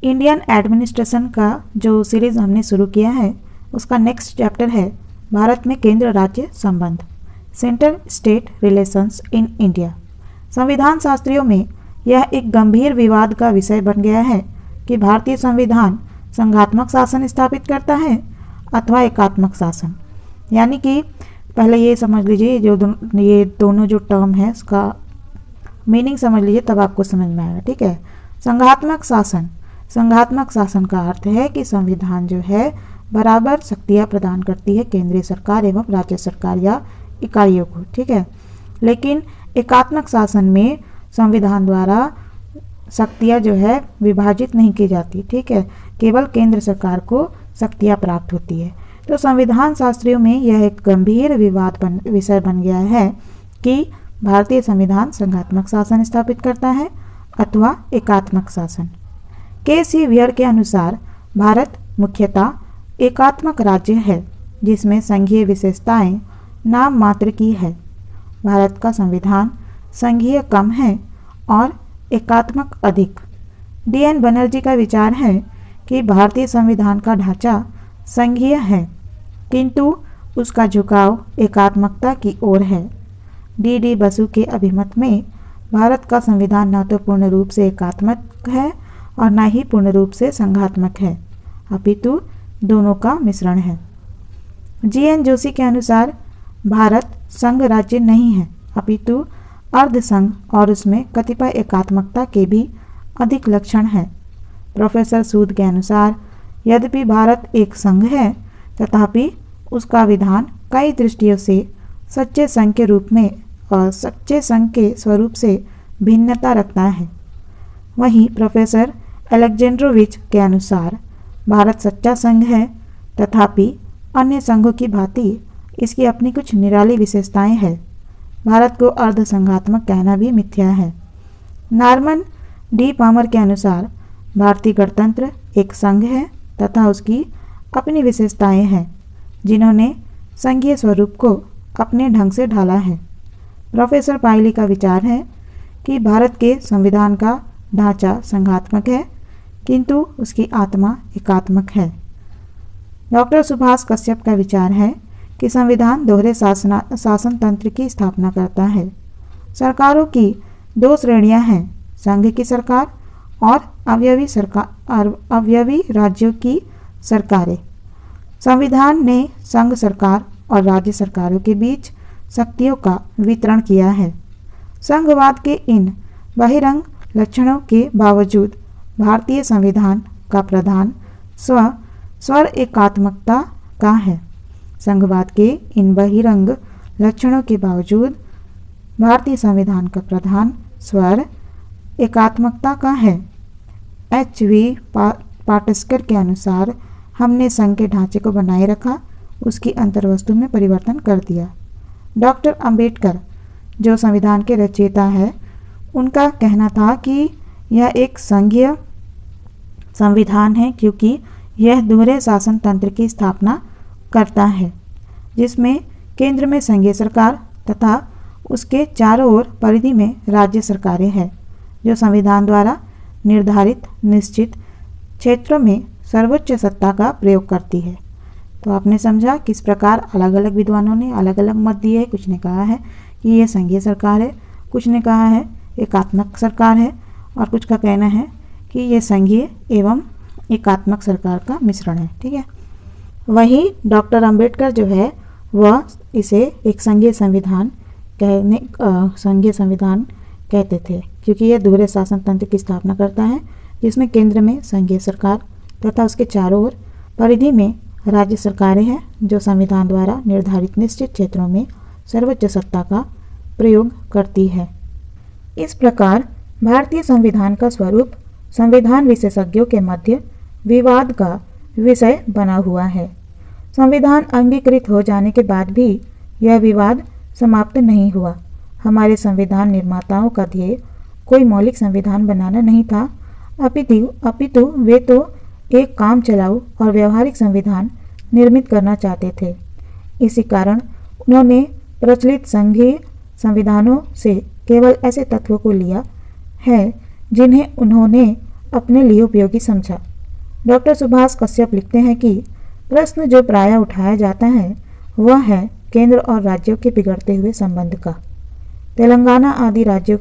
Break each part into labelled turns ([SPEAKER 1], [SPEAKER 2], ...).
[SPEAKER 1] Indian administration का जो series हमने शुरू किया है उसका नेक्स्ट चैप्टर है भारत में केंद्र राज्य संबंध, centre state relations in India. संविधान शास्त्रियों में यह एक गंभीर विवाद का विषय बन गया है कि भारतीय संविधान संघात्मक शासन स्थापित करता है अथवा एकात्मक शासन। यानी कि पहले ये समझ लीजिए, ये दोनों जो टर्म है उसका मीनिंग समझ लीजिए, तब आपको समझ में आएगा। ठीक है। संघात्मक शासन, संघात्मक शासन का अर्थ है कि संविधान जो है बराबर शक्तियाँ प्रदान करती है केंद्रीय सरकार एवं राज्य सरकार या इकाइयों को। ठीक है। लेकिन एकात्मक शासन में संविधान द्वारा शक्तियाँ जो है विभाजित नहीं की जाती। ठीक है। केवल केंद्र सरकार को शक्तियाँ प्राप्त होती है। तो संविधान शास्त्रियों में यह एक गंभीर विषय बन गया है कि भारतीय संविधान संघात्मक शासन स्थापित करता है अथवा एकात्मक शासन। के.सी. वियर के अनुसार भारत मुख्यतः एकात्मक राज्य है जिसमें संघीय विशेषताएं नाम मात्र की है। भारत का संविधान संघीय कम है और एकात्मक अधिक। डी.एन. बनर्जी का विचार है कि भारतीय संविधान का ढांचा संघीय है किंतु उसका झुकाव एकात्मकता की ओर है। डी.डी. बसु के अभिमत में भारत का संविधान न तो पूर्ण रूप से एकात्मक है और न ही पूर्ण रूप से संघात्मक है, अपितु दोनों का मिश्रण है। जी.एन. जोशी के अनुसार भारत संघ राज्य नहीं है अपितु अर्ध संघ और उसमें कतिपय एकात्मकता के भी अधिक लक्षण है। प्रोफेसर सूद के अनुसार यद्यपि भारत एक संघ है तथापि उसका विधान कई दृष्टियों से सच्चे संघ के रूप में और सच्चे संघ के स्वरूप से भिन्नता रखता है। वहीं प्रोफेसर अलेक्जेंड्रोविच के अनुसार भारत सच्चा संघ है तथापि अन्य संघों की भांति इसकी अपनी कुछ निराली विशेषताएं हैं। भारत को अर्ध संघात्मक कहना भी मिथ्या है। नॉर्मन डी पामर के अनुसार भारतीय गणतंत्र एक संघ है तथा उसकी अपनी विशेषताएं हैं जिन्होंने संघीय स्वरूप को अपने ढंग से ढाला है। प्रोफेसर पायली का विचार है कि भारत के संविधान का ढांचा संघात्मक है किंतु उसकी आत्मा एकात्मक है। डॉक्टर सुभाष कश्यप का विचार है कि संविधान दोहरे शासन तंत्र की स्थापना करता है। सरकारों की दो श्रेणियां हैं, संघ की सरकार और अवयवी राज्यों की सरकारें। संविधान ने संघ सरकार और राज्य सरकारों के बीच शक्तियों का वितरण किया है। संघवाद के इन बहिरंग लक्षणों के बावजूद भारतीय संविधान का प्रधान स्वर एकात्मकता का है। संघवाद के इन बहिरंग लक्षणों के बावजूद भारतीय संविधान का प्रधान स्वर एकात्मकता का है। एच.वी. पाटस्कर के अनुसार हमने संघ के ढांचे को बनाए रखा, उसकी अंतर्वस्तु में परिवर्तन कर दिया। डॉक्टर अंबेडकर जो संविधान के रचयिता है, उनका कहना था कि यह एक संघीय संविधान है क्योंकि यह दोहरे शासन तंत्र की स्थापना करता है जिसमें केंद्र में संघीय सरकार तथा उसके चारों ओर परिधि में राज्य सरकारें हैं जो संविधान द्वारा निर्धारित निश्चित क्षेत्रों में सर्वोच्च सत्ता का प्रयोग करती है। तो आपने समझा किस प्रकार अलग अलग विद्वानों ने अलग अलग मत दिए हैं। कुछ ने कहा है कि ये संघीय सरकार है, कुछ ने कहा है एकात्मक सरकार है और कुछ का कहना है कि ये संघीय एवं एकात्मक सरकार का मिश्रण है। ठीक है। वहीं डॉक्टर अंबेडकर जो है वह इसे एक संघीय संविधान कहते थे क्योंकि यह दोहरे शासन तंत्र की स्थापना करता है जिसमें केंद्र में संघीय सरकार तथा उसके चारों ओर परिधि में राज्य सरकारें हैं जो संविधान द्वारा निर्धारित निश्चित क्षेत्रों में सर्वोच्च सत्ता का प्रयोग करती है। इस प्रकार भारतीय संविधान का स्वरूप संविधान विशेषज्ञों के मध्य विवाद का विषय बना हुआ है। संविधान अंगीकृत हो जाने के बाद भी यह विवाद समाप्त नहीं हुआ। हमारे संविधान निर्माताओं का ध्येय कोई मौलिक संविधान बनाना नहीं था, अपितु वे तो एक काम चलाऊ और व्यवहारिक संविधान निर्मित करना चाहते थे। इसी कारण उन्होंने प्रचलित संघीय संविधानों से केवल ऐसे तत्वों को लिया है जिन्हें उन्होंने अपने लिए उपयोगी समझा। डॉक्टर सुभाष कश्यप लिखते हैं कि प्रश्न जो प्रायः उठाया जाता है वह है केंद्र और राज्यों के बिगड़ते हुए संबंध का, तेलंगाना आदि राज्यों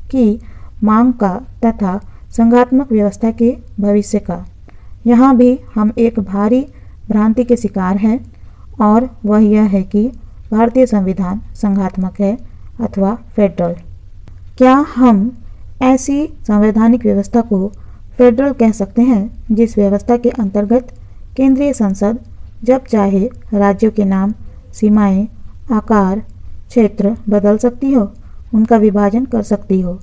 [SPEAKER 1] की मांग का तथा संघात्मक व्यवस्था के भविष्य का। यहाँ भी हम एक भारी भ्रांति के शिकार हैं और वह यह है कि भारतीय संविधान संघात्मक है अथवा फेडरल। क्या हम ऐसी संवैधानिक व्यवस्था को फेडरल कह सकते हैं जिस व्यवस्था के अंतर्गत केंद्रीय संसद जब चाहे राज्यों के नाम, सीमाएं, आकार, क्षेत्र बदल सकती हो, उनका विभाजन कर सकती हो,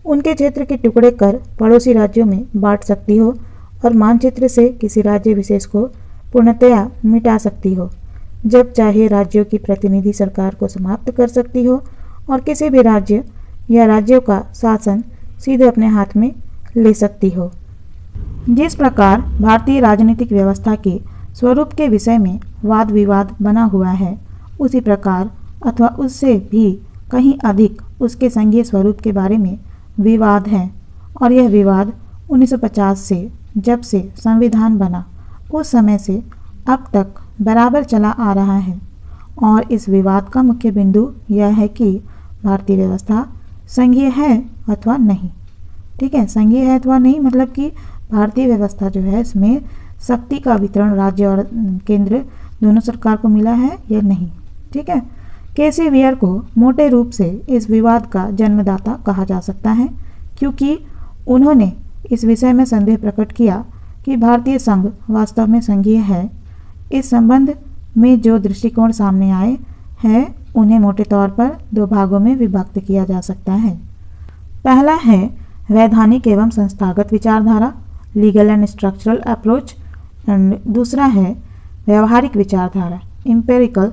[SPEAKER 1] उनके क्षेत्र के टुकड़े कर पड़ोसी राज्यों में बांट सकती हो और मानचित्र से किसी राज्य विशेष को पूर्णतया मिटा सकती हो, जब चाहे राज्यों की प्रतिनिधि सरकार को समाप्त कर सकती हो और किसी भी राज्य या राज्यों का शासन सीधे अपने हाथ में ले सकती हो। जिस प्रकार भारतीय राजनीतिक व्यवस्था के स्वरूप के विषय में वाद विवाद बना हुआ है, उसी प्रकार अथवा उससे भी कहीं अधिक उसके संघीय स्वरूप के बारे में विवाद है और यह विवाद 1950 से जब से संविधान बना उस समय से अब तक बराबर चला आ रहा है। और इस विवाद का मुख्य बिंदु यह है कि भारतीय व्यवस्था संघीय है अथवा नहीं। ठीक है, संघीय है अथवा नहीं मतलब कि भारतीय व्यवस्था जो है इसमें शक्ति का वितरण राज्य और केंद्र दोनों सरकार को मिला है या नहीं। ठीक है, केसी वेयर को मोटे रूप से इस विवाद का जन्मदाता कहा जा सकता है, क्योंकि उन्होंने इस विषय में संदेह प्रकट किया कि भारतीय संघ वास्तव में संघीय है। इस संबंध में जो दृष्टिकोण सामने आए हैं उन्हें मोटे तौर पर दो भागों में विभक्त किया जा सकता है। पहला है वैधानिक एवं संस्थागत विचारधारा, legal and structural approach, and दूसरा है व्यवहारिक विचारधारा, एम्पिरिकल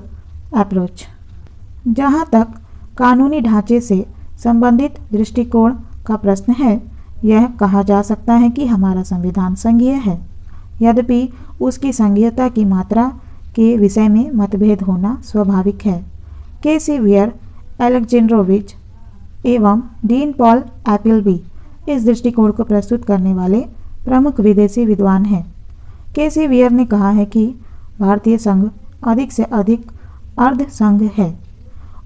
[SPEAKER 1] अप्रोच। जहाँ तक कानूनी ढांचे से संबंधित दृष्टिकोण का प्रश्न है, यह कहा जा सकता है कि हमारा संविधान संघीय है, यद्यपि उसकी संघीयता की मात्रा के विषय में मतभेद होना स्वाभाविक है। केसी वेयर, एलेक्जेंड्रोविच एवं डीन पॉल एपलबी इस दृष्टिकोण को प्रस्तुत करने वाले प्रमुख विदेशी विद्वान हैं। केसी वेयर ने कहा है कि भारतीय संघ अधिक से अधिक अर्ध संघ है।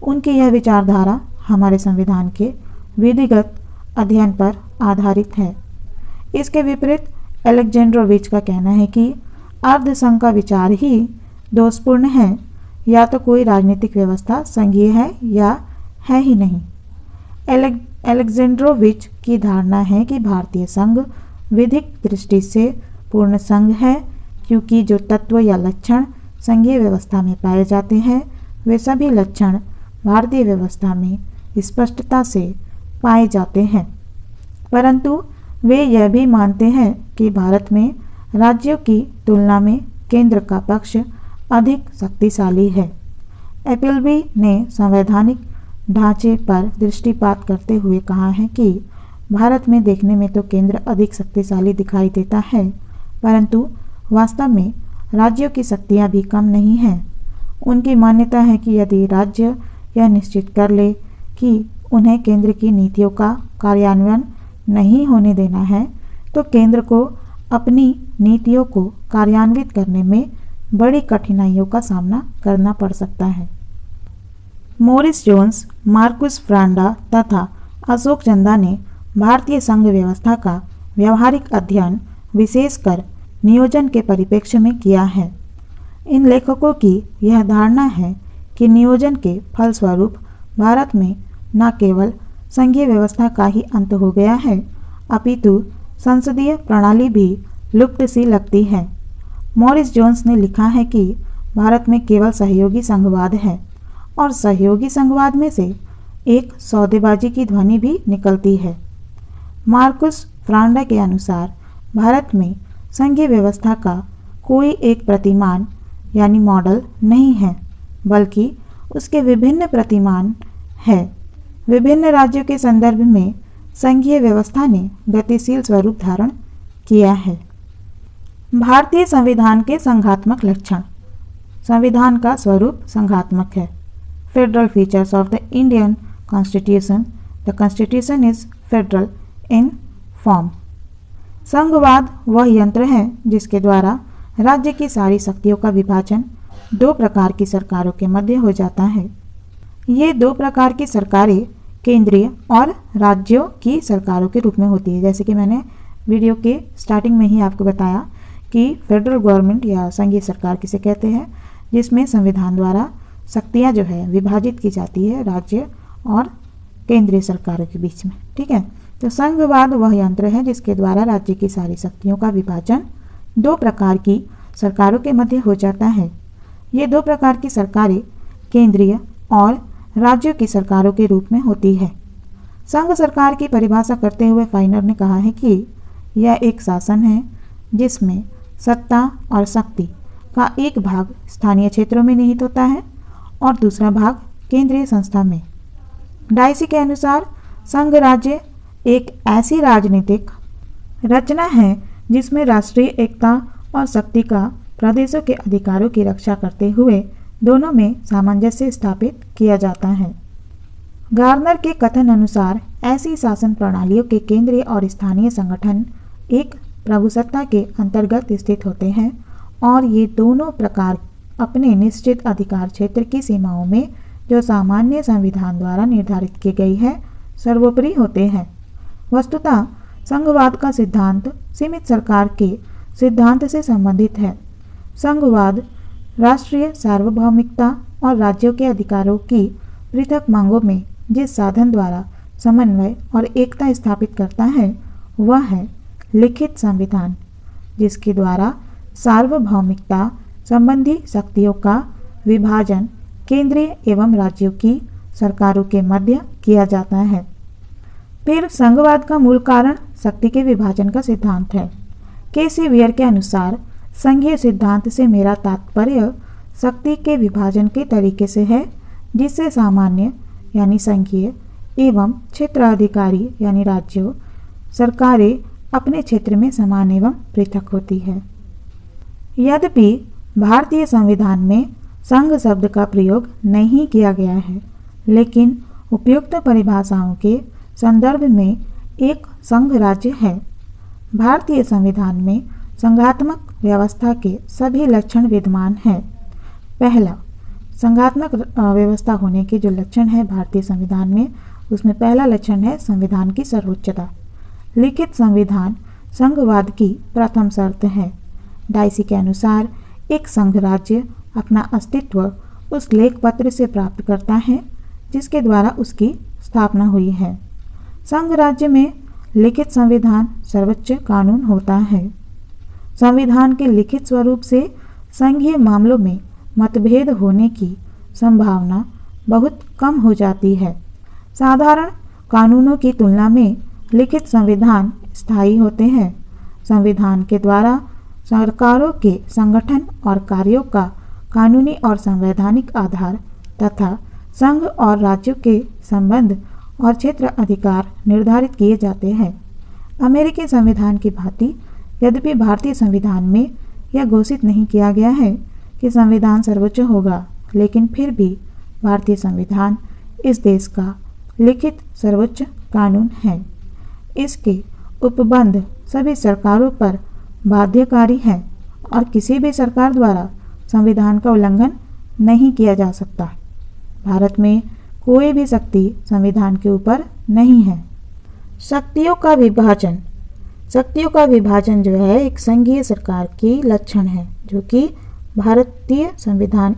[SPEAKER 1] उनकी यह विचारधारा हमारे संविधान के विधिगत अध्ययन पर आधारित है। इसके विपरीत एलेक्जेंड्रोविच का कहना है कि अर्ध संघ का विचार ही दोषपूर्ण है, या तो कोई राजनीतिक व्यवस्था संघीय है या है ही नहीं। एलेक्जेंड्रोविच की धारणा है कि भारतीय संघ विधिक दृष्टि से पूर्ण संघ है, क्योंकि जो तत्व या लक्षण संघीय व्यवस्था में पाए जाते हैं वे सभी लक्षण भारतीय व्यवस्था में स्पष्टता से पाए जाते हैं। परंतु वे यह भी मानते हैं कि भारत में राज्यों की तुलना में केंद्र का पक्ष अधिक शक्तिशाली है। एपलबी ने संवैधानिक ढांचे पर दृष्टिपात करते हुए कहा है कि भारत में देखने में तो केंद्र अधिक शक्तिशाली दिखाई देता है, परंतु वास्तव में राज्यों की शक्तियाँ भी कम नहीं हैं। उनकी मान्यता है कि यदि राज्य यह निश्चित कर ले कि उन्हें केंद्र की नीतियों का कार्यान्वयन नहीं होने देना है, तो केंद्र को अपनी नीतियों को कार्यान्वित करने में बड़ी कठिनाइयों का सामना करना पड़ सकता है। मोरिस जोन्स, मार्कुस फ्रांडा तथा अशोक चंदा ने भारतीय संघ व्यवस्था का व्यवहारिक अध्ययन विशेषकर नियोजन के परिप्रेक्ष्य में किया है। इन लेखकों की यह धारणा है कि नियोजन के फलस्वरूप भारत में न केवल संघीय व्यवस्था का ही अंत हो गया है, अपितु संसदीय प्रणाली भी लुप्त सी लगती है। मॉरिस जोन्स ने लिखा है कि भारत में केवल सहयोगी संघवाद है और सहयोगी संघवाद में से एक सौदेबाजी की ध्वनि भी निकलती है। मार्कुस फ्रांडा के अनुसार भारत में संघीय व्यवस्था का कोई एक प्रतिमान यानी मॉडल नहीं है, बल्कि उसके विभिन्न प्रतिमान है। विभिन्न राज्यों के संदर्भ में संघीय व्यवस्था ने गतिशील स्वरूप धारण किया है। भारतीय संविधान के संघात्मक लक्षण। संविधान का स्वरूप संघात्मक है। Federal features of the Indian constitution. The constitution is federal in form. संघवाद वह यंत्र है जिसके द्वारा राज्य की सारी शक्तियों का विभाजन दो प्रकार की सरकारों के मध्य हो जाता है। ये दो प्रकार की सरकारें केंद्रीय और राज्यों की सरकारों के रूप में होती है। जैसे कि मैंने वीडियो के स्टार्टिंग में ही आपको बताया कि फेडरल गवर्नमेंट या संघीय सरकार किसे कहते हैं, जिसमें संविधान द्वारा शक्तियाँ जो है विभाजित की जाती है राज्य और केंद्रीय सरकारों के बीच में। ठीक है, तो संघवाद वह यंत्र है जिसके द्वारा राज्य की सारी शक्तियों का विभाजन दो प्रकार की सरकारों के मध्य हो जाता है। ये दो प्रकार की सरकारें केंद्रीय और राज्यों की सरकारों के रूप में होती है। संघ सरकार की परिभाषा करते हुए फाइनर ने कहा है कि यह एक शासन है जिसमें सत्ता और शक्ति का एक भाग स्थानीय क्षेत्रों में निहित होता है और दूसरा भाग केंद्रीय संस्था में। डाइसी के अनुसार संघ राज्य एक ऐसी राजनीतिक रचना है जिसमें राष्ट्रीय एकता और शक्ति का प्रदेशों के अधिकारों की रक्षा करते हुए दोनों में सामंजस्य स्थापित किया जाता है। गार्नर के कथन अनुसार ऐसी शासन प्रणालियों के केंद्रीय और स्थानीय संगठन एक प्रभुसत्ता के अंतर्गत स्थित होते हैं और ये दोनों प्रकार अपने निश्चित अधिकार क्षेत्र की सीमाओं में जो सामान्य संविधान द्वारा निर्धारित की गई है सर्वोपरि होते हैं। वस्तुतः संघवाद का सिद्धांत सीमित सरकार के सिद्धांत से संबंधित है। संघवाद राष्ट्रीय सार्वभौमिकता और राज्यों के अधिकारों की पृथक मांगों में जिस साधन द्वारा समन्वय और एकता स्थापित करता है वह है लिखित संविधान, जिसके द्वारा सार्वभौमिकता संबंधी शक्तियों का विभाजन केंद्रीय एवं राज्यों की सरकारों के मध्य किया जाता है। फिर संघवाद का मूल कारण शक्ति के विभाजन का सिद्धांत है। केसी वियर के अनुसार संघीय सिद्धांत से मेरा तात्पर्य शक्ति के विभाजन के तरीके से है जिससे सामान्य यानी संघीय एवं क्षेत्राधिकारी यानी राज्यों सरकारें अपने क्षेत्र में समान एवं पृथक होती है। यद्यपि भारतीय संविधान में संघ शब्द का प्रयोग नहीं किया गया है, लेकिन उपयुक्त परिभाषाओं के संदर्भ में एक संघ राज्य है। भारतीय संविधान में संघात्मक व्यवस्था के सभी लक्षण विद्यमान हैं। पहला, संघात्मक व्यवस्था होने के जो लक्षण है भारतीय संविधान में, उसमें पहला लक्षण है संविधान की सर्वोच्चता। लिखित संविधान संघवाद की प्रथम शर्त है। डाइसी के अनुसार एक संघ राज्य अपना अस्तित्व उस लेख पत्र से प्राप्त करता है जिसके द्वारा उसकी स्थापना हुई है। संघ राज्य में लिखित संविधान सर्वोच्च कानून होता है। संविधान के लिखित स्वरूप से संघीय मामलों में मतभेद होने की संभावना बहुत कम हो जाती है। साधारण कानूनों की तुलना में लिखित संविधान स्थायी होते हैं। संविधान के द्वारा सरकारों के संगठन और कार्यों का कानूनी और संवैधानिक आधार तथा संघ और राज्यों के संबंध और क्षेत्र अधिकार निर्धारित किए जाते हैं। अमेरिकी संविधान की भांति यद्यपि भारतीय संविधान में यह घोषित नहीं किया गया है कि संविधान सर्वोच्च होगा, लेकिन फिर भी भारतीय संविधान इस देश का लिखित सर्वोच्च कानून है। इसके उपबंध सभी सरकारों पर बाध्यकारी है और किसी भी सरकार द्वारा संविधान का उल्लंघन नहीं किया जा सकता। भारत में कोई भी शक्ति संविधान के ऊपर नहीं है। शक्तियों का विभाजन, शक्तियों का विभाजन जो है एक संघीय सरकार की लक्षण है, जो कि भारतीय संविधान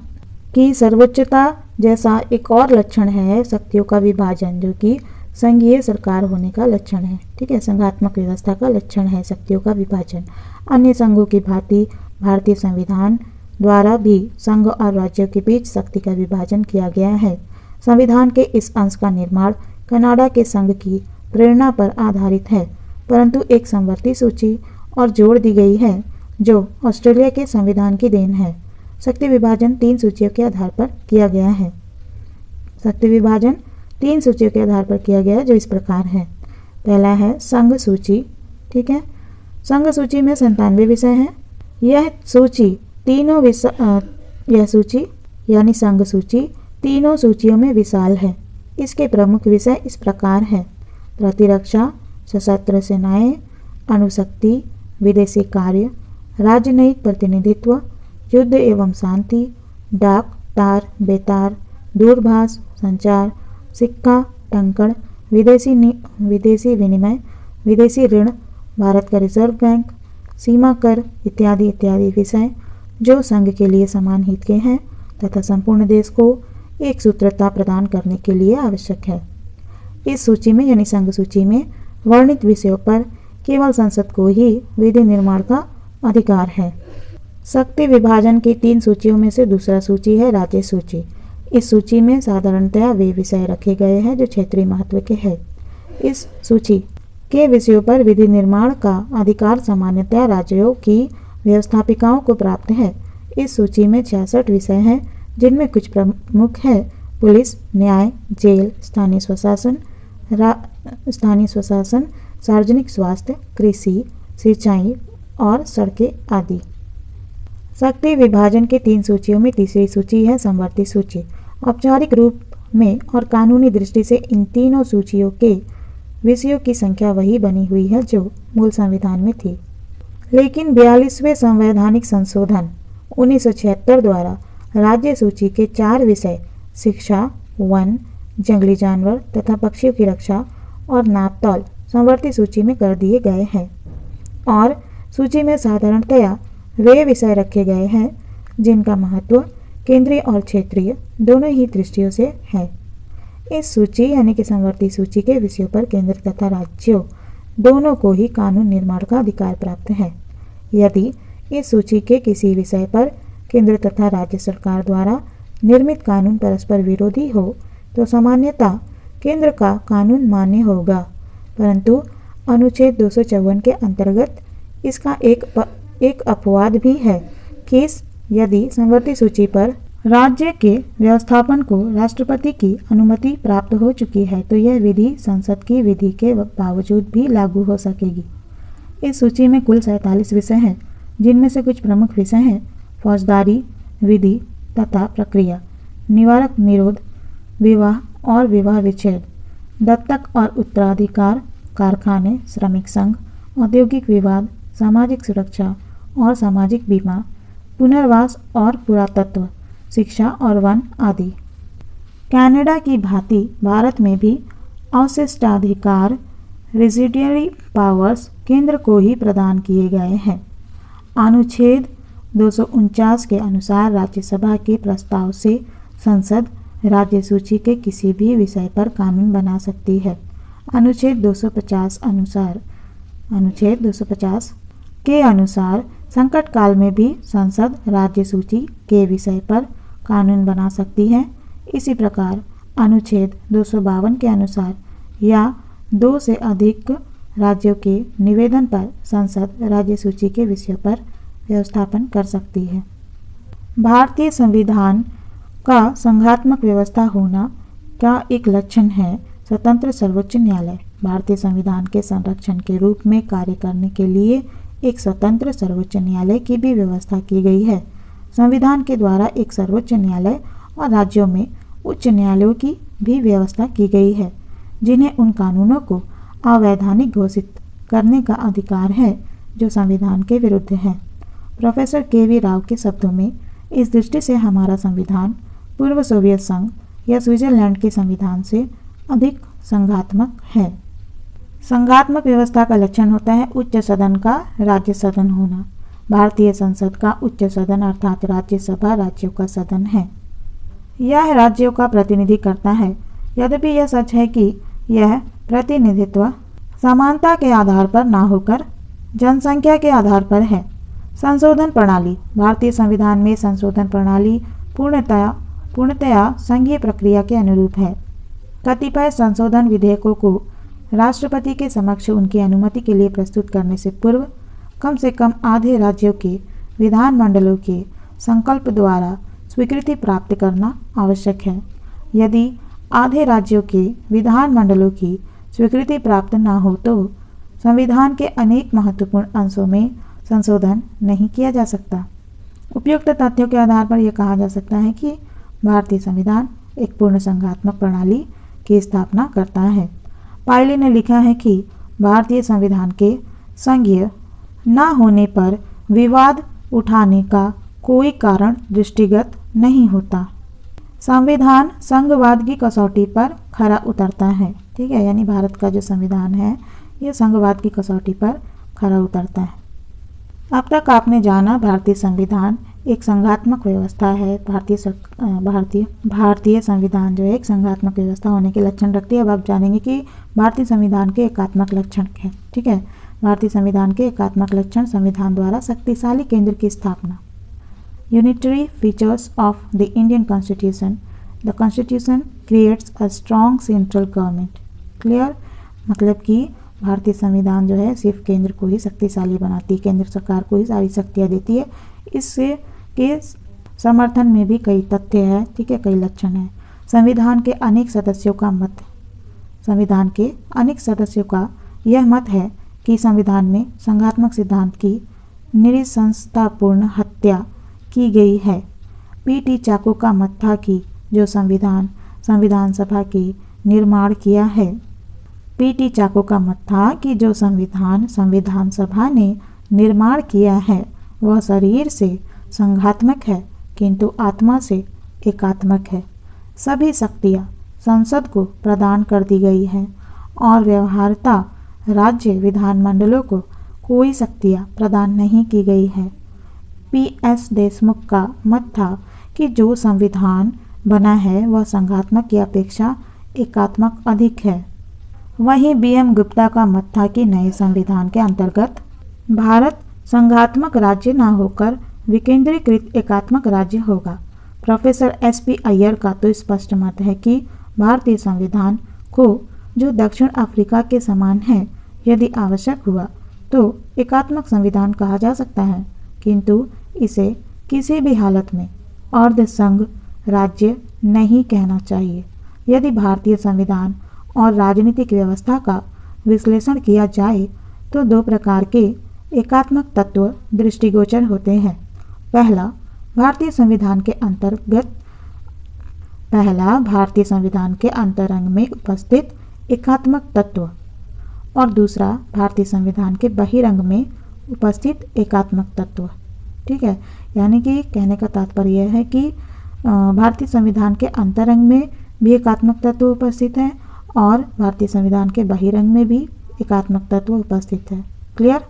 [SPEAKER 1] की सर्वोच्चता जैसा एक और लक्षण है शक्तियों का विभाजन, जो कि संघीय सरकार होने का लक्षण है। ठीक है, संघात्मक व्यवस्था का लक्षण है शक्तियों का विभाजन। अन्य संघों की भांति भारतीय संविधान द्वारा भी संघ और राज्यों के बीच शक्ति का विभाजन किया गया है। संविधान के इस अंश का निर्माण कनाडा के संघ की प्रेरणा पर आधारित है, परंतु एक समवर्ती सूची और जोड़ दी गई है जो ऑस्ट्रेलिया के संविधान की देन है। शक्ति विभाजन 3 सूचियों के आधार पर किया गया है। शक्ति विभाजन 3 सूचियों के आधार पर किया गया है, जो इस प्रकार है। पहला है संघ सूची। ठीक है, संघ सूची में 97 विषय हैं। यह सूची यानी संघ सूची तीनों सूचियों में विशाल है। इसके प्रमुख विषय इस प्रकार हैं: प्रतिरक्षा, सशस्त्र सेनाएं, अणुशक्ति, विदेशी कार्य, राजनयिक प्रतिनिधित्व, युद्ध एवं शांति, डाक, तार, बेतार, दूरभाष, संचार, सिक्का, टंकण, विदेशी विनिमय, विदेशी ऋण, भारत का रिजर्व बैंक, सीमा कर इत्यादि इत्यादि विषय जो संघ के लिए समान हित के हैं तथा संपूर्ण देश को एक सूत्रता प्रदान करने के लिए आवश्यक है। इस सूची में यानी संघ सूची में वर्णित विषयों पर केवल संसद को ही विधि निर्माण का अधिकार है। शक्ति विभाजन की 3 सूचियों में से दूसरा सूची है राज्य सूची। इस सूची में साधारणतया वे विषय रखे गए हैं जो क्षेत्रीय महत्व के हैं। इस सूची के विषयों पर विधि निर्माण का अधिकार सामान्यतया राज्यों की व्यवस्थापिकाओं को प्राप्त है। इस सूची में 66 विषय हैं जिनमें कुछ प्रमुख है पुलिस, न्याय, जेल, स्थानीय स्वशासन, सार्वजनिक स्वास्थ्य, कृषि, सिंचाई और सड़कें आदि। शक्ति विभाजन की 3 सूचियों में तीसरी सूची है समवर्ती सूची। औपचारिक रूप में और कानूनी दृष्टि से इन तीनों सूचियों के विषयों की संख्या वही बनी हुई है जो मूल संविधान में थी, लेकिन 42वें संवैधानिक संशोधन 1976 द्वारा राज्य सूची के 4 विषय शिक्षा, वन, जंगली जानवर तथा पक्षियों की रक्षा और नापतौल समवर्ती सूची में कर दिए गए हैं और सूची में साधारणतया वे विषय रखे गए हैं जिनका महत्व केंद्रीय और क्षेत्रीय दोनों ही दृष्टियों से है। इस सूची यानी कि समवर्ती सूची के विषयों पर केंद्र तथा राज्यों दोनों को ही कानून निर्माण का अधिकार प्राप्त है। यदि इस सूची के किसी विषय पर केंद्र तथा राज्य सरकार द्वारा निर्मित कानून परस्पर विरोधी हो तो सामान्यतः केंद्र का कानून मान्य होगा, परंतु अनुच्छेद 254 के अंतर्गत इसका एक अपवाद भी है कि यदि समवर्ती सूची पर राज्य के व्यवस्थापन को राष्ट्रपति की अनुमति प्राप्त हो चुकी है तो यह विधि संसद की विधि के बावजूद भी लागू हो सकेगी। इस सूची में कुल 47 विषय हैं जिनमें से कुछ प्रमुख विषय हैं फौजदारी विधि तथा प्रक्रिया, निवारक निरोध, विवाह और विवाह विच्छेद, दत्तक और उत्तराधिकार, कारखाने, श्रमिक संघ, औद्योगिक विवाद, सामाजिक सुरक्षा और सामाजिक बीमा, पुनर्वास और पुरातत्व, शिक्षा और वन आदि। कनाडा की भांति भारत में भी अवशिष्टाधिकार रेजिडुअरी पावर्स केंद्र को ही प्रदान किए गए हैं। अनुच्छेद 249 के अनुसार राज्यसभा के प्रस्ताव से संसद राज्य सूची के किसी भी विषय पर कानून बना सकती है। अनुच्छेद 250 के अनुसार संकट काल में भी संसद राज्य सूची के विषय पर कानून बना सकती है। इसी प्रकार अनुच्छेद 252 के अनुसार या 2 से अधिक राज्यों के निवेदन पर संसद राज्य सूची के विषयों पर व्यवस्थापन कर सकती है। भारतीय संविधान का संघात्मक व्यवस्था होना का एक लक्षण है स्वतंत्र सर्वोच्च न्यायालय। भारतीय संविधान के संरक्षण के रूप में कार्य करने के लिए एक स्वतंत्र सर्वोच्च न्यायालय की भी व्यवस्था की गई है। संविधान के द्वारा एक सर्वोच्च न्यायालय और राज्यों में उच्च न्यायालयों की भी व्यवस्था की गई है जिन्हें उन कानूनों को अवैधानिक घोषित करने का अधिकार है जो संविधान के विरुद्ध है। Professor KV. राव के शब्दों में इस दृष्टि से हमारा संविधान पूर्व सोवियत संघ या स्विट्जरलैंड के संविधान से अधिक संघात्मक है। संघात्मक व्यवस्था का लक्षण होता है उच्च सदन का राज्य सदन होना। भारतीय संसद का उच्च सदन अर्थात राज्यसभा राज्यों का सदन है। यह राज्यों का प्रतिनिधि करता है। यद्यपि यह सच है कि यह प्रतिनिधित्व समानता के आधार पर ना होकर जनसंख्या के आधार पर है। संशोधन प्रणाली। भारतीय संविधान में संशोधन प्रणाली पूर्णतया संघीय प्रक्रिया के अनुरूप है। कतिपय संशोधन विधेयकों को राष्ट्रपति के समक्ष उनकी अनुमति के लिए प्रस्तुत करने से पूर्व कम से कम आधे राज्यों के विधानमंडलों के संकल्प द्वारा स्वीकृति प्राप्त करना आवश्यक है। यदि आधे राज्यों के विधानमंडलों की स्वीकृति प्राप्त न हो तो संविधान के अनेक महत्वपूर्ण अंशों में संशोधन नहीं किया जा सकता। उपयुक्त तथ्यों के आधार पर यह कहा जा सकता है कि भारतीय संविधान एक पूर्ण संघात्मक प्रणाली की स्थापना करता है। पायली ने लिखा है कि भारतीय संविधान के संघीय न होने पर विवाद उठाने का कोई कारण दृष्टिगत नहीं होता। संविधान संघवाद की कसौटी पर खरा उतरता है। ठीक है, यानी भारत का जो संविधान है ये संघवाद की कसौटी पर खरा उतरता है। अब तक आपने जाना भारतीय संविधान एक संघात्मक व्यवस्था है। भारतीय संविधान जो है एक संघात्मक व्यवस्था होने के लक्षण रखती है। अब आप जानेंगे कि भारतीय संविधान के एकात्मक लक्षण क्या है। ठीक है, भारतीय संविधान के एकात्मक लक्षण: संविधान द्वारा शक्तिशाली केंद्र की स्थापना। Unitary features of the Indian constitution: the constitution creates a strong central government. Clear, मतलब कि भारतीय संविधान जो है सिर्फ केंद्र को ही शक्तिशाली बनाती है, केंद्र सरकार को ही सारी शक्तियाँ देती है। इससे के समर्थन में भी कई तथ्य है। ठीक है, कई लक्षण है। संविधान के अनेक सदस्यों का यह मत है कि संविधान में संघात्मक सिद्धांत की निरंकुशतापूर्ण हत्या की गई है। पी.टी. चाको का मत था कि जो संविधान सभा के निर्माण किया है पी.टी. चाको का मत था कि जो संविधान सभा ने निर्माण किया है वह शरीर से संघात्मक है किंतु आत्मा से एकात्मक है। सभी शक्तियाँ संसद को प्रदान कर दी गई है और व्यवहारता राज्य विधानमंडलों को कोई शक्तियाँ प्रदान नहीं की गई है। पी.एस. देशमुख का मत था कि जो संविधान बना है वह संघात्मक की अपेक्षा एकात्मक अधिक है। वहीं बी.एम. गुप्ता का मत था कि नए संविधान के अंतर्गत भारत संघात्मक राज्य न होकर विकेंद्रीकृत एकात्मक राज्य होगा। Professor SP. अय्यर का तो स्पष्ट मत है कि भारतीय संविधान को जो दक्षिण अफ्रीका के समान है यदि आवश्यक हुआ तो एकात्मक संविधान कहा जा सकता है, किंतु इसे किसी भी हालत में अर्ध संघ राज्य नहीं कहना चाहिए। यदि भारतीय संविधान और राजनीतिक व्यवस्था का विश्लेषण किया जाए तो दो प्रकार के एकात्मक तत्व दृष्टिगोचर होते हैं। पहला भारतीय संविधान के अंतरंग में उपस्थित एकात्मक तत्व और दूसरा भारतीय संविधान के बहिरंग में उपस्थित एकात्मक तत्व। ठीक है, यानी कि कहने का तात्पर्य यह है कि भारतीय संविधान के अंतरंग में भी एकात्मक तत्व उपस्थित है और भारतीय संविधान के बहिरंग में भी एकात्मक तत्व उपस्थित है। क्लियर,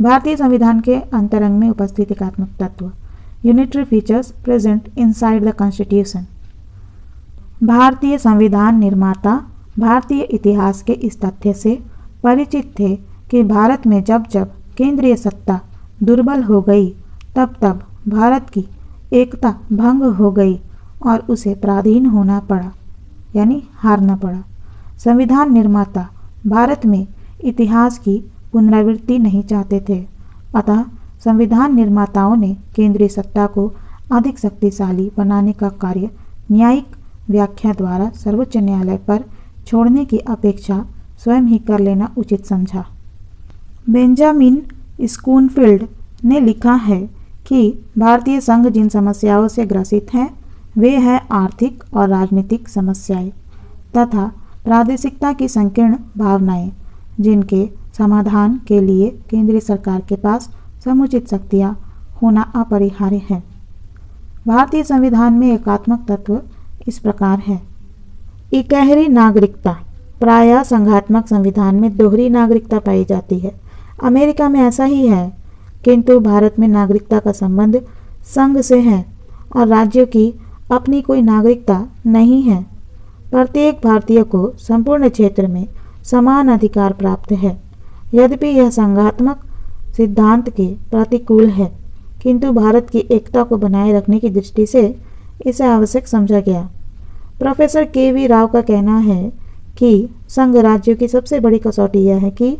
[SPEAKER 1] भारतीय संविधान के अंतरंग में उपस्थित एकात्मक तत्व। Unitary features present inside the constitution. भारतीय संविधान निर्माता भारतीय इतिहास के इस तथ्य से परिचित थे कि भारत में जब जब केंद्रीय सत्ता दुर्बल हो गई तब तब भारत की एकता भंग हो गई और उसे पराधीन होना पड़ा, यानी हारना पड़ा। संविधान निर्माता भारत में इतिहास की पुनरावृत्ति नहीं चाहते थे, अतः संविधान निर्माताओं ने केंद्रीय सत्ता को अधिक शक्तिशाली बनाने का कार्य न्यायिक व्याख्या द्वारा सर्वोच्च न्यायालय पर छोड़ने की अपेक्षा स्वयं ही कर लेना उचित समझा। बेंजामिन स्कूनफील्ड ने लिखा है कि भारतीय संघ जिन समस्याओं से ग्रसित है वे हैं आर्थिक और राजनीतिक समस्याएं तथा प्रादेशिकता की संकीर्ण भावनाएं, जिनके समाधान के लिए केंद्रीय सरकार के पास समुचित शक्तियां होना अपरिहार्य है। भारतीय संविधान में एकात्मक तत्व इस प्रकार है। इकहरी नागरिकता। प्रायः संघात्मक संविधान में दोहरी नागरिकता पाई जाती है। अमेरिका में ऐसा ही है, किंतु भारत में नागरिकता का संबंध संघ से है और राज्यों की अपनी कोई नागरिकता नहीं है। प्रत्येक भारतीय को संपूर्ण क्षेत्र में समान अधिकार प्राप्त है। यद्यपि यह संघात्मक सिद्धांत के प्रतिकूल है, किंतु भारत की एकता को बनाए रखने की दृष्टि से इसे आवश्यक समझा गया। Professor KV. राव का कहना है कि संघ राज्यों की सबसे बड़ी कसौटी यह है कि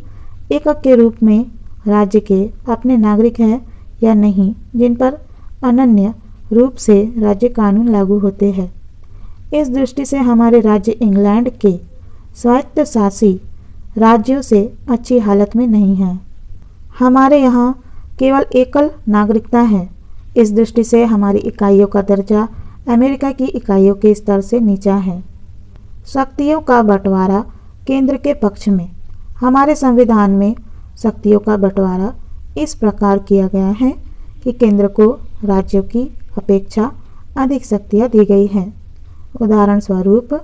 [SPEAKER 1] एकक के रूप में राज्य के अपने नागरिक हैं या नहीं, जिन पर अनन्य रूप से राज्य कानून लागू होते हैं। इस दृष्टि से हमारे राज्य इंग्लैंड के स्वायत्तशासी राज्यों से अच्छी हालत में नहीं है। हमारे यहाँ केवल एकल नागरिकता है। इस दृष्टि से हमारी इकाइयों का दर्जा अमेरिका की इकाइयों के स्तर से नीचा है। शक्तियों का बंटवारा केंद्र के पक्ष में। हमारे संविधान में शक्तियों का बंटवारा इस प्रकार किया गया है कि केंद्र को राज्यों की अपेक्षा अधिक शक्तियाँ दी गई हैं। उदाहरण स्वरूप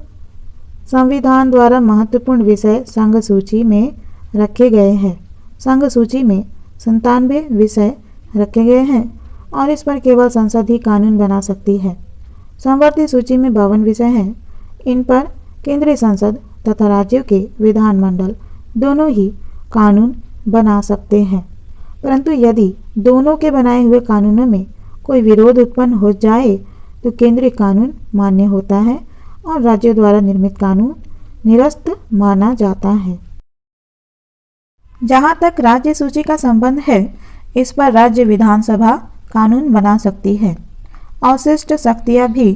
[SPEAKER 1] संविधान द्वारा महत्वपूर्ण विषय संघ सूची में रखे गए हैं। संघ सूची में 97 विषय रखे गए हैं और इस पर केवल संसद ही कानून बना सकती है। समवर्ती सूची में 52 विषय हैं। इन पर केंद्रीय संसद तथा राज्यों के विधानमंडल दोनों ही कानून बना सकते हैं, परंतु यदि दोनों के बनाए हुए कानूनों में कोई विरोध उत्पन्न हो जाए तो केंद्रीय कानून मान्य होता है और राज्यों द्वारा निर्मित कानून निरस्त माना जाता है। जहाँ तक राज्य सूची का संबंध है, इस पर राज्य विधानसभा कानून बना सकती है। अवशिष्ट शक्तियाँ भी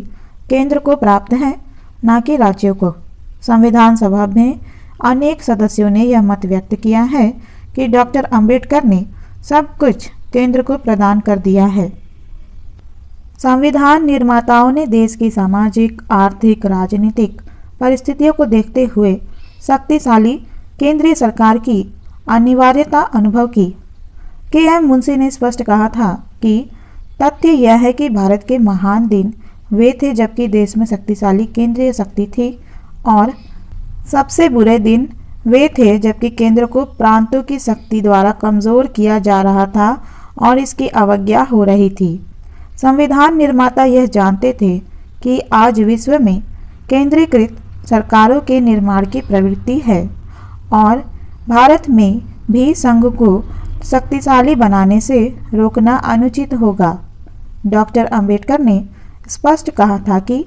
[SPEAKER 1] केंद्र को प्राप्त हैं, न कि राज्यों को। संविधान सभा में अनेक सदस्यों ने यह मत व्यक्त किया है कि डॉक्टर अंबेडकर ने सब कुछ केंद्र को प्रदान कर दिया है। संविधान निर्माताओं ने देश की सामाजिक, आर्थिक, राजनीतिक परिस्थितियों को देखते हुए शक्तिशाली केंद्रीय सरकार की अनिवार्यता अनुभव की। के.एम. मुंशी ने स्पष्ट कहा था कि तथ्य यह है कि भारत के महान दिन वे थे जबकि देश में शक्तिशाली केंद्रीय शक्ति थी और सबसे बुरे दिन वे थे जबकि केंद्र को प्रांतों की शक्ति द्वारा कमजोर किया जा रहा था और इसकी अवज्ञा हो रही थी। संविधान निर्माता यह जानते थे कि आज विश्व में केंद्रीकृत सरकारों के निर्माण की प्रवृत्ति है और भारत में भी संघ को शक्तिशाली बनाने से रोकना अनुचित होगा। डॉक्टर अंबेडकर ने स्पष्ट कहा था कि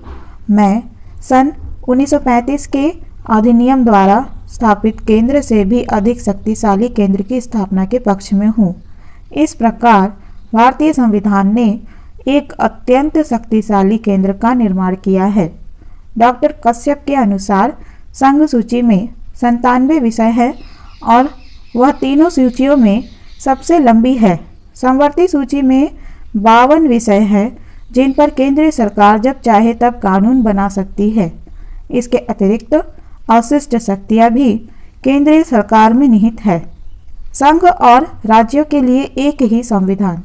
[SPEAKER 1] मैं सन 1935 के अधिनियम द्वारा स्थापित केंद्र से भी अधिक शक्तिशाली केंद्र की स्थापना के पक्ष में हूँ। इस प्रकार भारतीय संविधान ने एक अत्यंत शक्तिशाली केंद्र का निर्माण किया है। डॉक्टर कश्यप के अनुसार संघ सूची में 97 विषय है और वह तीनों सूचियों में सबसे लंबी है। समवर्ती सूची में 52 विषय है जिन पर केंद्रीय सरकार जब चाहे तब कानून बना सकती है। इसके अतिरिक्त अवशिष्ट शक्तियाँ भी केंद्रीय सरकार में निहित है। संघ और राज्यों के लिए एक ही संविधान।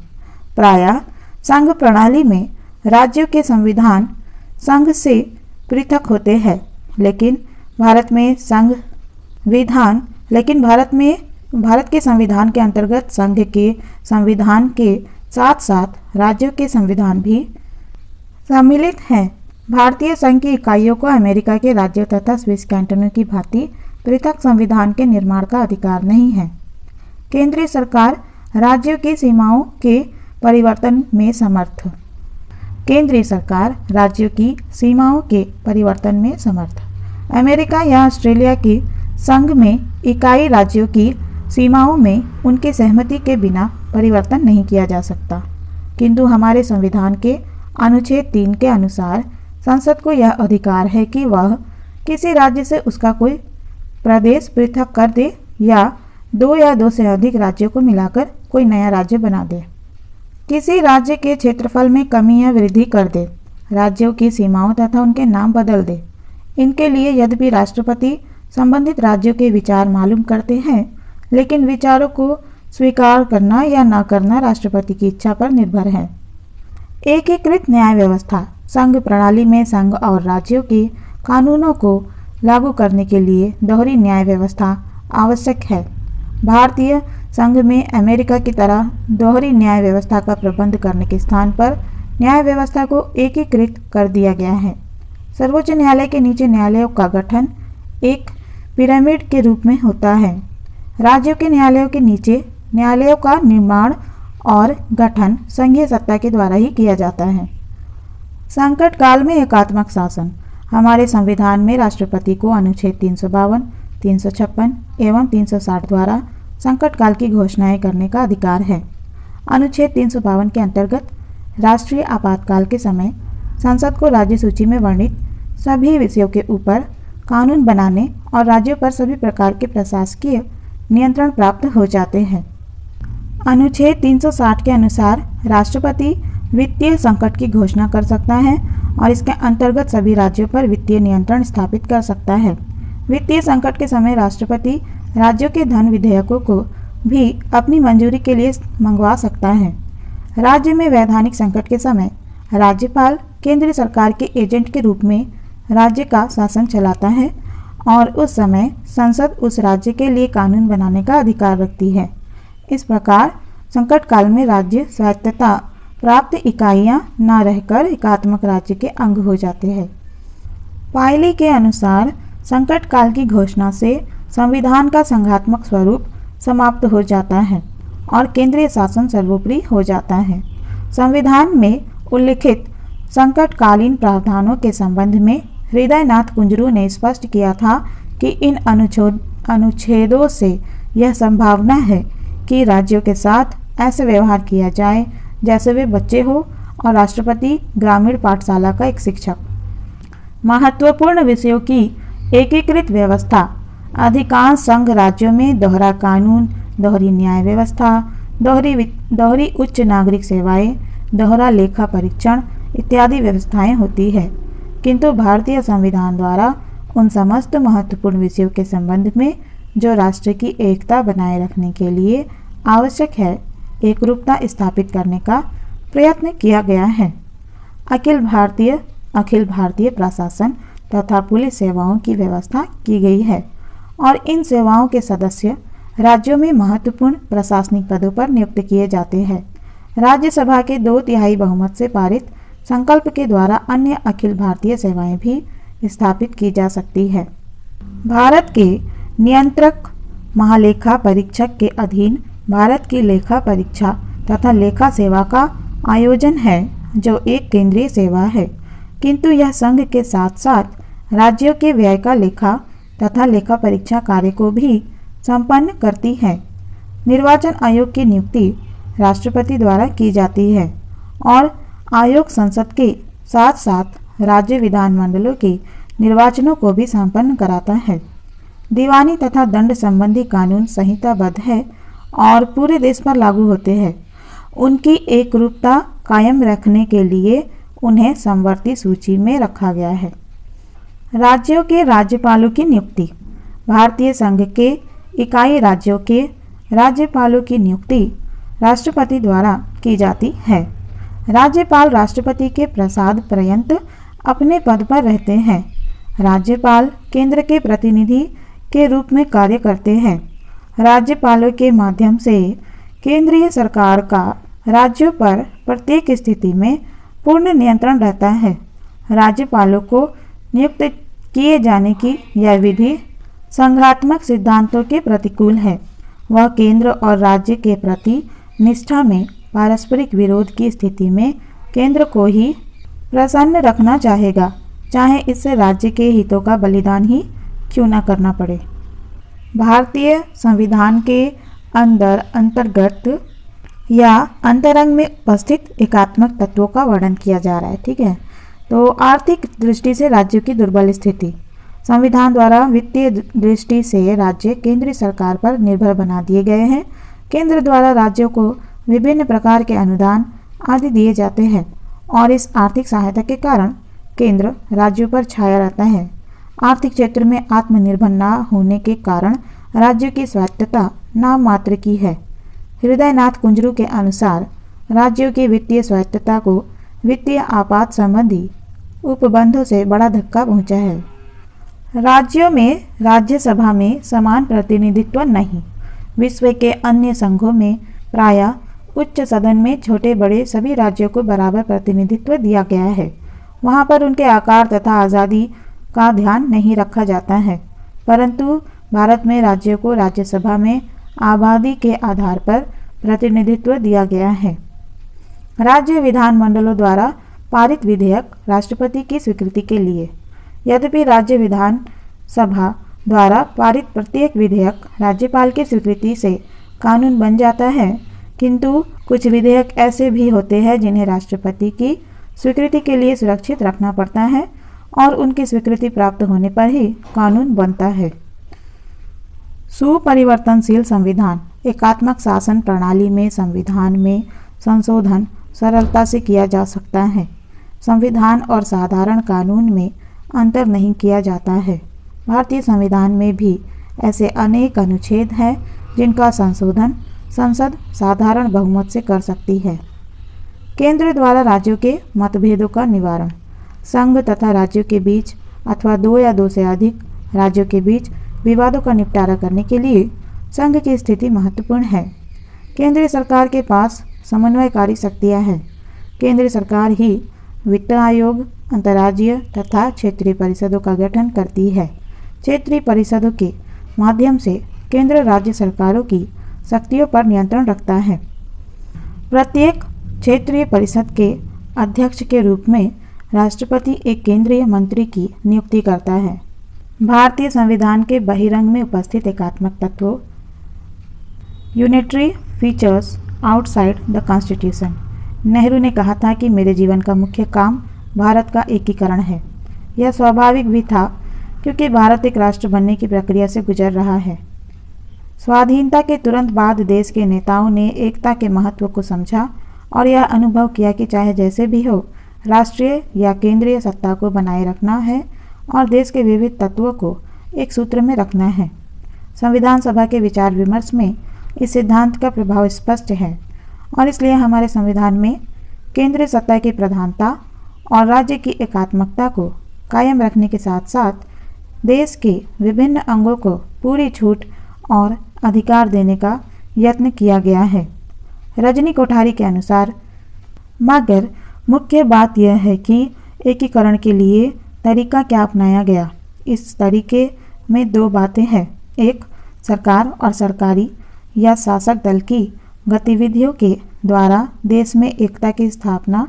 [SPEAKER 1] प्रायः संघ प्रणाली में राज्यों के संविधान संघ से पृथक होते हैं, लेकिन भारत के संविधान के अंतर्गत संघ के संविधान के साथ साथ राज्यों के संविधान भी सम्मिलित हैं। भारतीय संघ की इकाइयों को अमेरिका के राज्यों तथा स्विस कैंटनों की भांति पृथक संविधान के निर्माण का अधिकार नहीं है। केंद्रीय सरकार राज्यों की सीमाओं के परिवर्तन में समर्थ। केंद्रीय सरकार राज्यों की सीमाओं के परिवर्तन में समर्थ। अमेरिका या ऑस्ट्रेलिया की संघ में इकाई राज्यों की सीमाओं में उनकी सहमति के बिना परिवर्तन नहीं किया जा सकता, किंतु हमारे संविधान के अनुच्छेद 3 के अनुसार संसद को यह अधिकार है कि वह किसी राज्य से उसका कोई प्रदेश पृथक कर दे या 2 या 2 से अधिक राज्यों को मिलाकर कोई नया राज्य बना दे, किसी राज्य के क्षेत्रफल में कमी या वृद्धि कर दे, राज्यों की सीमाओं तथा उनके नाम बदल दे। इनके लिए यद्यपि राष्ट्रपति संबंधित राज्यों के विचार मालूम करते हैं, लेकिन विचारों को स्वीकार करना या न करना राष्ट्रपति की इच्छा पर निर्भर है। एकीकृत न्याय व्यवस्था। संघ प्रणाली में संघ और राज्यों के कानूनों को लागू करने के लिए दोहरी न्याय व्यवस्था आवश्यक है। भारतीय संघ में अमेरिका की तरह दोहरी न्याय व्यवस्था का प्रबंध करने के स्थान पर न्याय व्यवस्था को एकीकृत कर दिया गया है। सर्वोच्च न्यायालय के नीचे न्यायालयों का गठन एक पिरामिड के रूप में होता है। राज्यों के न्यायालयों के नीचे न्यायालयों का निर्माण और गठन संघीय सत्ता के द्वारा ही किया जाता है। संकट काल में एकात्मक शासन। हमारे संविधान में राष्ट्रपति को अनुच्छेद 352, 356 एवं 360 द्वारा संकट काल की घोषणाएं करने का अधिकार है। अनुच्छेद 352 के अंतर्गत राष्ट्रीय आपातकाल के समय संसद को राज्य सूची में वर्णित सभी विषयों के ऊपर कानून बनाने और राज्यों पर सभी प्रकार के प्रशासकीय नियंत्रण प्राप्त हो जाते हैं। अनुच्छेद 360 के अनुसार राष्ट्रपति वित्तीय संकट की घोषणा कर सकता है और इसके अंतर्गत सभी राज्यों पर वित्तीय नियंत्रण स्थापित कर सकता है। वित्तीय संकट के समय राष्ट्रपति राज्यों के धन विधेयकों को भी अपनी मंजूरी के लिए मंगवा सकता है। राज्य में वैधानिक संकट के समय राज्यपाल केंद्र सरकार के एजेंट के रूप में राज्य का शासन चलाता है और उस समय संसद उस राज्य के लिए कानून बनाने का अधिकार रखती है। इस प्रकार संकट काल में राज्य स्वायत्तता प्राप्त इकाइयां न रहकर एकात्मक राज्य के अंग हो जाते हैं। पायली के अनुसार संकट काल की घोषणा से संविधान का संघात्मक स्वरूप समाप्त हो जाता है और केंद्रीय शासन सर्वोपरि हो जाता है। संविधान में उल्लिखित संकटकालीन प्रावधानों के संबंध में हृदयनाथ कुंजरू ने स्पष्ट किया था कि इन अनुच्छेदों से यह संभावना है कि राज्यों के साथ ऐसे व्यवहार किया जाए जैसे वे बच्चे हो और राष्ट्रपति ग्रामीण पाठशाला का एक शिक्षक। महत्वपूर्ण विषयों की एकीकृत व्यवस्था। अधिकांश संघ राज्यों में दोहरा कानून, दोहरी न्याय व्यवस्था, दोहरी उच्च नागरिक सेवाएं, दोहरा लेखा परीक्षण इत्यादि व्यवस्थाएं होती है, किंतु भारतीय संविधान द्वारा उन समस्त महत्वपूर्ण विषयों के संबंध में जो राष्ट्र की एकता बनाए रखने के लिए आवश्यक है, एकरूपता स्थापित करने का प्रयत्न किया गया है। अखिल भारतीय प्रशासन तथा पुलिस सेवाओं की व्यवस्था की गई है और इन सेवाओं के सदस्य राज्यों में महत्वपूर्ण प्रशासनिक पदों पर नियुक्त किए जाते हैं। राज्यसभा के 2/3 बहुमत से पारित संकल्प के द्वारा अन्य अखिल भारतीय सेवाएं भी स्थापित की जा सकती है। भारत के नियंत्रक महालेखा परीक्षक के अधीन भारत की लेखा परीक्षा तथा लेखा सेवा का आयोजन है, जो एक केंद्रीय सेवा है, किंतु यह संघ के साथ साथ राज्यों के व्यय का लेखा तथा लेखा परीक्षा कार्य को भी संपन्न करती है। निर्वाचन आयोग की नियुक्ति राष्ट्रपति द्वारा की जाती है और आयोग संसद के साथ साथ राज्य विधानमंडलों के निर्वाचनों को भी संपन्न कराता है। दीवानी तथा दंड संबंधी कानून संहिताबद्ध है और पूरे देश पर लागू होते हैं। उनकी एकरूपता कायम रखने के लिए उन्हें समवर्ती सूची में रखा गया है। राज्यों के राज्यपालों की नियुक्ति। भारतीय संघ के इकाई राज्यों के राज्यपालों की नियुक्ति राष्ट्रपति द्वारा की जाती है। राज्यपाल राष्ट्रपति के प्रसाद पर्यंत अपने पद पर रहते हैं। राज्यपाल केंद्र के प्रतिनिधि के रूप में कार्य करते हैं। राज्यपालों के माध्यम से केंद्रीय सरकार का राज्यों पर प्रत्येक स्थिति में पूर्ण नियंत्रण रहता है। राज्यपालों को नियुक्त किए जाने की यह विधि संघात्मक सिद्धांतों के प्रतिकूल है। वह केंद्र और राज्य के प्रति निष्ठा में पारस्परिक विरोध की स्थिति में केंद्र को ही प्रसन्न रखना चाहेगा, चाहे इससे राज्य के हितों का बलिदान ही क्यों न करना पड़े। भारतीय संविधान के अंतर्गत या अंतरंग में उपस्थित एकात्मक तत्वों का वर्णन किया जा रहा है। ठीक है, तो आर्थिक दृष्टि से राज्यों की दुर्बल स्थिति। संविधान द्वारा वित्तीय दृष्टि से राज्य केंद्रीय सरकार पर निर्भर बना दिए गए हैं। केंद्र द्वारा राज्यों को विभिन्न प्रकार के अनुदान आदि दिए जाते हैं और इस आर्थिक सहायता के कारण केंद्र राज्यों पर छाया रहता है। आर्थिक क्षेत्र में आत्मनिर्भर न होने के कारण राज्यों की स्वायत्तता नाम मात्र की है। हृदयनाथ कुंजरू के अनुसार राज्यों की वित्तीय स्वायत्तता को वित्तीय आपात संबंधी उपबंधों से बड़ा धक्का पहुंचा है। राज्यों में राज्यसभा में समान प्रतिनिधित्व नहीं। विश्व के अन्य संघों में प्रायः उच्च सदन में छोटे बड़े सभी राज्यों को बराबर प्रतिनिधित्व दिया गया है। वहां पर उनके आकार तथा आज़ादी का ध्यान नहीं रखा जाता है, परंतु भारत में राज्यों को राज्यसभा में आबादी के आधार पर प्रतिनिधित्व दिया गया है। राज्य विधानमंडलों द्वारा पारित विधेयक राष्ट्रपति की स्वीकृति के लिए। यद्यपि राज्य विधानसभा द्वारा पारित प्रत्येक विधेयक राज्यपाल की स्वीकृति से कानून बन जाता है, किंतु कुछ विधेयक ऐसे भी होते हैं जिन्हें राष्ट्रपति की स्वीकृति के लिए सुरक्षित रखना पड़ता है और उनकी स्वीकृति प्राप्त होने पर ही कानून बनता है। सुपरिवर्तनशील संविधान। एकात्मक शासन प्रणाली में संविधान में संशोधन सरलता से किया जा सकता है। संविधान और साधारण कानून में अंतर नहीं किया जाता है। भारतीय संविधान में भी ऐसे अनेक अनुच्छेद हैं जिनका संशोधन संसद साधारण बहुमत से कर सकती है। केंद्र द्वारा राज्यों के मतभेदों का निवारण। संघ तथा राज्यों के बीच अथवा दो या दो से अधिक राज्यों के बीच विवादों का निपटारा करने के लिए संघ की स्थिति महत्वपूर्ण है। केंद्रीय सरकार के पास समन्वयकारी शक्तियाँ हैं। केंद्रीय सरकार ही वित्त आयोग, अंतर्राज्यीय तथा क्षेत्रीय परिषदों का गठन करती है। क्षेत्रीय परिषदों के माध्यम से केंद्र राज्य सरकारों की शक्तियों पर नियंत्रण रखता है। प्रत्येक क्षेत्रीय परिषद के अध्यक्ष के रूप में राष्ट्रपति एक केंद्रीय मंत्री की नियुक्ति करता है। भारतीय संविधान के बहिरंग में उपस्थित एकात्मक तत्वों, unitary features outside the constitution. Nehru ने कहा था कि मेरे जीवन का मुख्य काम भारत का एकीकरण है। यह स्वाभाविक भी था क्योंकि भारत एक राष्ट्र बनने की प्रक्रिया से गुजर रहा है। स्वाधीनता के तुरंत बाद देश के नेताओं ने एकता के महत्व को समझा और यह अनुभव किया कि चाहे जैसे भी हो, राष्ट्रीय या केंद्रीय सत्ता को बनाए रखना है और देश के विविध तत्वों को एक सूत्र में रखना है। संविधान सभा के विचार विमर्श में इस सिद्धांत का प्रभाव स्पष्ट है और इसलिए हमारे संविधान में केंद्रीय सत्ता की प्रधानता और राज्य की एकात्मकता को कायम रखने के साथ साथ देश के विभिन्न अंगों को पूरी छूट और अधिकार देने का यत्न किया गया है। रजनी कोठारी के अनुसार, मगर मुख्य बात यह है कि एकीकरण के लिए तरीका क्या अपनाया गया। इस तरीके में दो बातें हैं, एक सरकार और सरकारी या शासक दल की गतिविधियों के द्वारा देश में एकता की स्थापना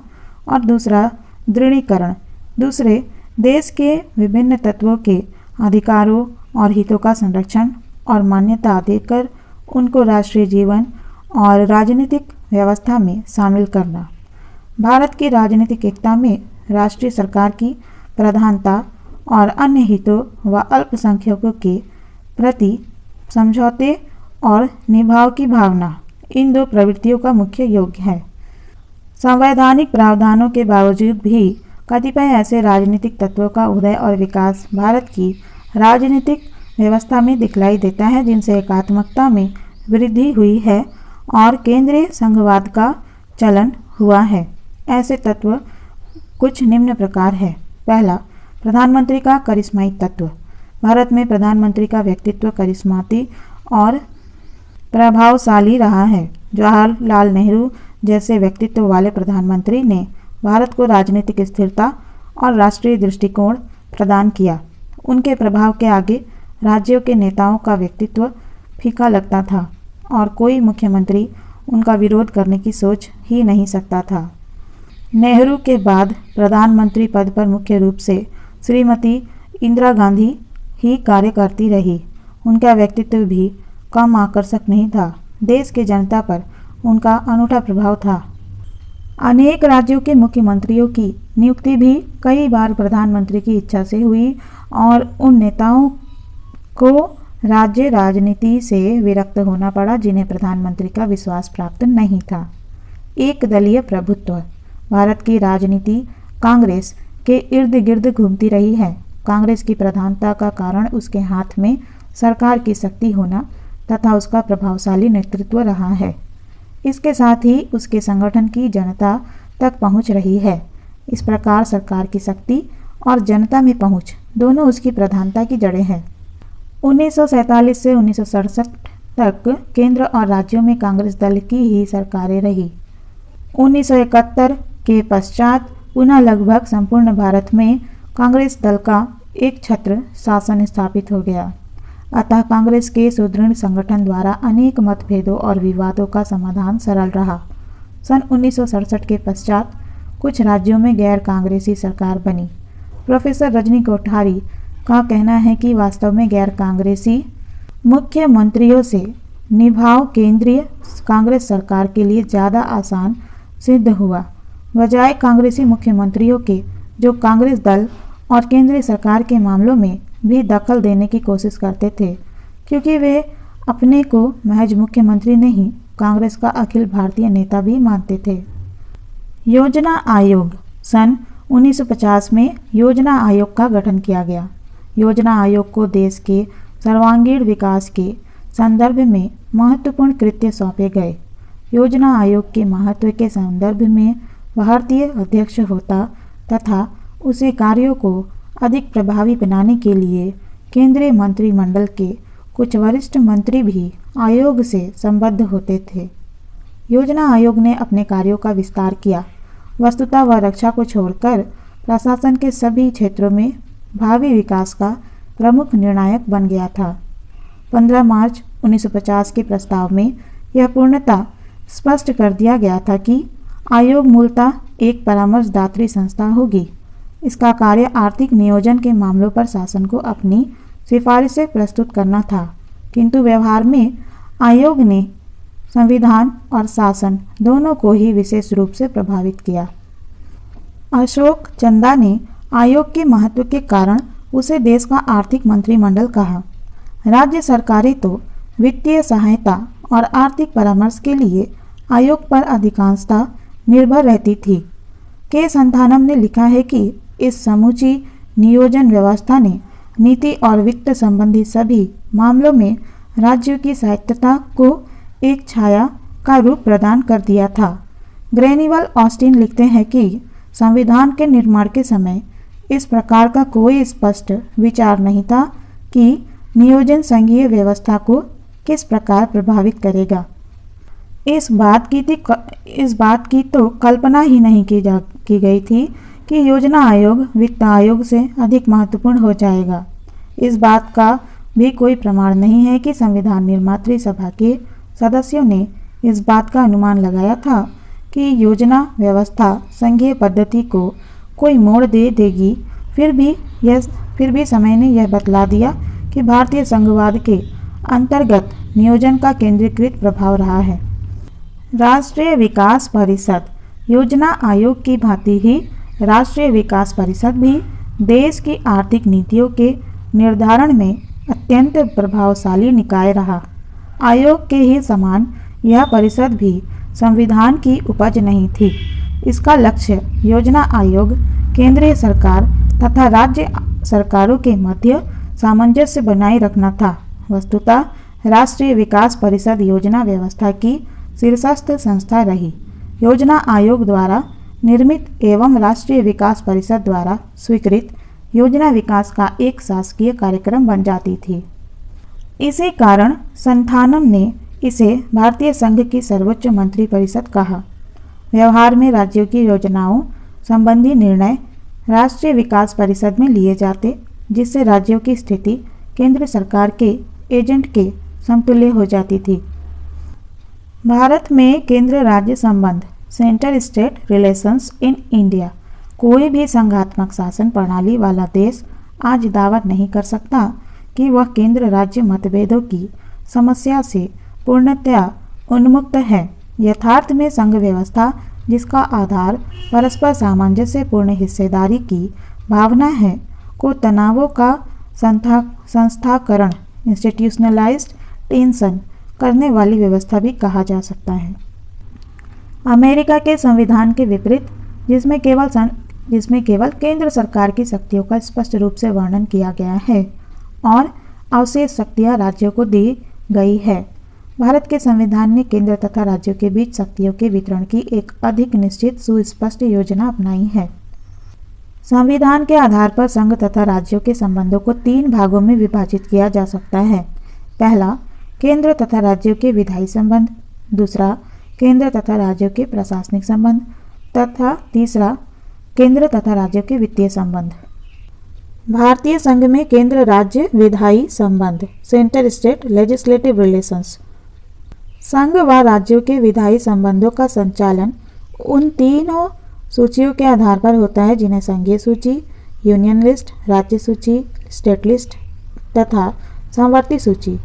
[SPEAKER 1] और दूसरा दृढ़ीकरण। दूसरे, देश के विभिन्न तत्वों के अधिकारों और हितों का संरक्षण और मान्यता देकर उनको राष्ट्रीय जीवन और राजनीतिक व्यवस्था में शामिल करना। भारत की राजनीतिक एकता में राष्ट्रीय सरकार की प्रधानता और अन्य हितों व अल्पसंख्यकों के प्रति समझौते और निभाव की भावना, इन दो प्रवृत्तियों का मुख्य योग है। संवैधानिक प्रावधानों के बावजूद भी कतिपय ऐसे राजनीतिक तत्वों का उदय और विकास भारत की राजनीतिक व्यवस्था में दिखलाई देता है, जिनसे एकात्मकता में वृद्धि हुई है और केंद्रीय संघवाद का चलन हुआ है। ऐसे तत्व कुछ निम्न प्रकार है। पहला, प्रधानमंत्री का करिश्माई तत्व। भारत में प्रधानमंत्री का व्यक्तित्व करिश्माती और प्रभावशाली रहा है। जवाहरलाल नेहरू जैसे व्यक्तित्व वाले प्रधानमंत्री ने भारत को राजनीतिक स्थिरता और राष्ट्रीय दृष्टिकोण प्रदान किया। उनके प्रभाव के आगे राज्यों के नेताओं का व्यक्तित्व फीका लगता था और कोई मुख्यमंत्री उनका विरोध करने की सोच ही नहीं सकता था। नेहरू के बाद प्रधानमंत्री पद पर मुख्य रूप से श्रीमती इंदिरा गांधी ही कार्य करती रही। उनका व्यक्तित्व भी कम आकर्षक नहीं था। देश की जनता पर उनका अनूठा प्रभाव था। अनेक राज्यों के मुख्यमंत्रियों की नियुक्ति भी कई बार प्रधानमंत्री की इच्छा से हुई और उन नेताओं को राज्य राजनीति से विरक्त होना पड़ा जिन्हें प्रधानमंत्री का विश्वास प्राप्त नहीं था। एक दलीय प्रभुत्व। भारत की राजनीति कांग्रेस के इर्द गिर्द घूमती रही है। कांग्रेस की प्रधानता का कारण उसके हाथ में सरकार की शक्ति होना तथा उसका प्रभावशाली नेतृत्व रहा है। इसके साथ ही उसके संगठन की जनता तक पहुंच रही है। इस प्रकार सरकार की शक्ति और जनता में पहुंच दोनों उसकी प्रधानता की जड़ें हैं। 1947 से 1967 तक केंद्र और राज्यों में कांग्रेस दल की ही सरकारें रही। 1971 के पश्चात पुनः लगभग संपूर्ण भारत में कांग्रेस दल का एक छत्र शासन स्थापित हो गया। अतः कांग्रेस के सुदृढ़ संगठन द्वारा अनेक मतभेदों और विवादों का समाधान सरल रहा। सन 1967 के पश्चात कुछ राज्यों में गैर कांग्रेसी सरकार बनी। प्रोफेसर रजनी कोठारी का कहना है कि वास्तव में गैर कांग्रेसी मुख्यमंत्रियों से निभाव केंद्रीय कांग्रेस सरकार के लिए ज़्यादा आसान सिद्ध हुआ, बजाय कांग्रेसी मुख्यमंत्रियों के जो कांग्रेस दल और केंद्रीय सरकार के मामलों में भी दखल देने की कोशिश करते थे, क्योंकि वे अपने को महज मुख्यमंत्री नहीं कांग्रेस का अखिल भारतीय नेता भी मानते थे। योजना आयोग। सन 1950 में योजना आयोग का गठन किया गया। योजना आयोग को देश के सर्वांगीण विकास के संदर्भ में महत्वपूर्ण कृत्य सौंपे गए। योजना आयोग के महत्व के संदर्भ में भारतीय अध्यक्ष होता तथा उसे कार्यों को अधिक प्रभावी बनाने के लिए केंद्रीय मंत्रिमंडल के कुछ वरिष्ठ मंत्री भी आयोग से संबद्ध होते थे। योजना आयोग ने अपने कार्यों का विस्तार किया। वस्तुतः वह रक्षा को छोड़कर प्रशासन के सभी क्षेत्रों में भावी विकास का प्रमुख निर्णायक बन गया था। 15 मार्च 1950 के प्रस्ताव में यह पूर्णतः स्पष्ट कर दिया गया था कि आयोग मूलतः एक परामर्शदात्री संस्था होगी। इसका कार्य आर्थिक नियोजन के मामलों पर शासन को अपनी सिफारिशें प्रस्तुत करना था, किंतु व्यवहार में आयोग ने संविधान और शासन दोनों को ही विशेष रूप से प्रभावित किया। अशोक चंदा ने आयोग के महत्व के कारण उसे देश का आर्थिक मंत्रिमंडल कहा। राज्य सरकारें तो वित्तीय सहायता और आर्थिक परामर्श के लिए आयोग पर अधिकांशतः निर्भर रहती थी। के संथानम ने लिखा है कि इस समूची नियोजन व्यवस्था ने नीति और वित्त संबंधी सभी मामलों में राज्यों की स्वायत्तता को एक छाया का रूप प्रदान कर दिया था। ग्रेनिवल ऑस्टिन लिखते हैं कि संविधान के निर्माण के समय इस प्रकार का कोई स्पष्ट विचार नहीं था कि नियोजन संघीय व्यवस्था को किस प्रकार प्रभावित करेगा। इस बात की तो कल्पना ही नहीं की गई थी कि योजना आयोग वित्त आयोग से अधिक महत्वपूर्ण हो जाएगा। इस बात का भी कोई प्रमाण नहीं है कि संविधान निर्मात्री सभा के सदस्यों ने इस बात का अनुमान लगाया था कि योजना व्यवस्था संघीय पद्धति को कोई मोड़ दे देगी। फिर भी समय ने यह बतला दिया कि भारतीय संघवाद के अंतर्गत नियोजन का केंद्रीकृत प्रभाव रहा है। राष्ट्रीय विकास परिषद योजना आयोग की भांति ही राष्ट्रीय विकास परिषद भी देश की आर्थिक नीतियों के निर्धारण में अत्यंत प्रभावशाली निकाय रहा। आयोग के ही समान यह परिषद भी संविधान की उपज नहीं थी। इसका लक्ष्य योजना आयोग केंद्रीय सरकार तथा राज्य सरकारों के मध्य सामंजस्य बनाए रखना था। वस्तुतः राष्ट्रीय विकास परिषद योजना व्यवस्था की शीर्षस्थ संस्था रही। योजना आयोग द्वारा निर्मित एवं राष्ट्रीय विकास परिषद द्वारा स्वीकृत योजना विकास का एक शासकीय कार्यक्रम बन जाती थी। इसी कारण संथानम ने इसे भारतीय संघ की सर्वोच्च मंत्री परिषद कहा। व्यवहार में राज्यों की योजनाओं संबंधी निर्णय राष्ट्रीय विकास परिषद में लिए जाते, जिससे राज्यों की स्थिति केंद्र सरकार के एजेंट के समतुल्य हो जाती थी। भारत में केंद्र राज्य संबंध centre state relations in India कोई भी संघात्मक शासन प्रणाली वाला देश आज दावा नहीं कर सकता कि वह केंद्र राज्य मतभेदों की समस्या से पूर्णतया उन्मुक्त है। यथार्थ में संघ व्यवस्था, जिसका आधार परस्पर सामंजस्यपूर्ण हिस्सेदारी की भावना है, को तनावों का संस्थाकरण इंस्टीट्यूशनलाइज्ड टेंशन करने वाली व्यवस्था भी कहा जा सकता है। अमेरिका के संविधान के विपरीत, जिसमें केवल केंद्र सरकार की शक्तियों का स्पष्ट रूप से वर्णन किया गया है और अवशेष शक्तियां राज्यों को दी गई है, भारत के संविधान ने केंद्र तथा राज्यों के बीच शक्तियों के वितरण की एक अधिक निश्चित सुस्पष्ट योजना अपनाई है। संविधान के आधार पर संघ तथा राज्यों के संबंधों को 3 भागों में विभाजित किया जा सकता है। पहला, केंद्र तथा राज्यों के विधायी संबंध। दूसरा, केंद्र तथा राज्यों के प्रशासनिक संबंध तथा तीसरा, केंद्र तथा राज्यों के वित्तीय संबंध। भारतीय संघ में केंद्र राज्य विधायी संबंध सेंटर स्टेट लेजिस्लेटिव रिलेशंस। संघ व राज्यों के विधायी संबंधों का संचालन उन तीनों सूचियों के आधार पर होता है जिन्हें संघीय सूची, यूनियन लिस्ट, राज्य सूची, स्टेट लिस्ट तथा समवर्ती सूची,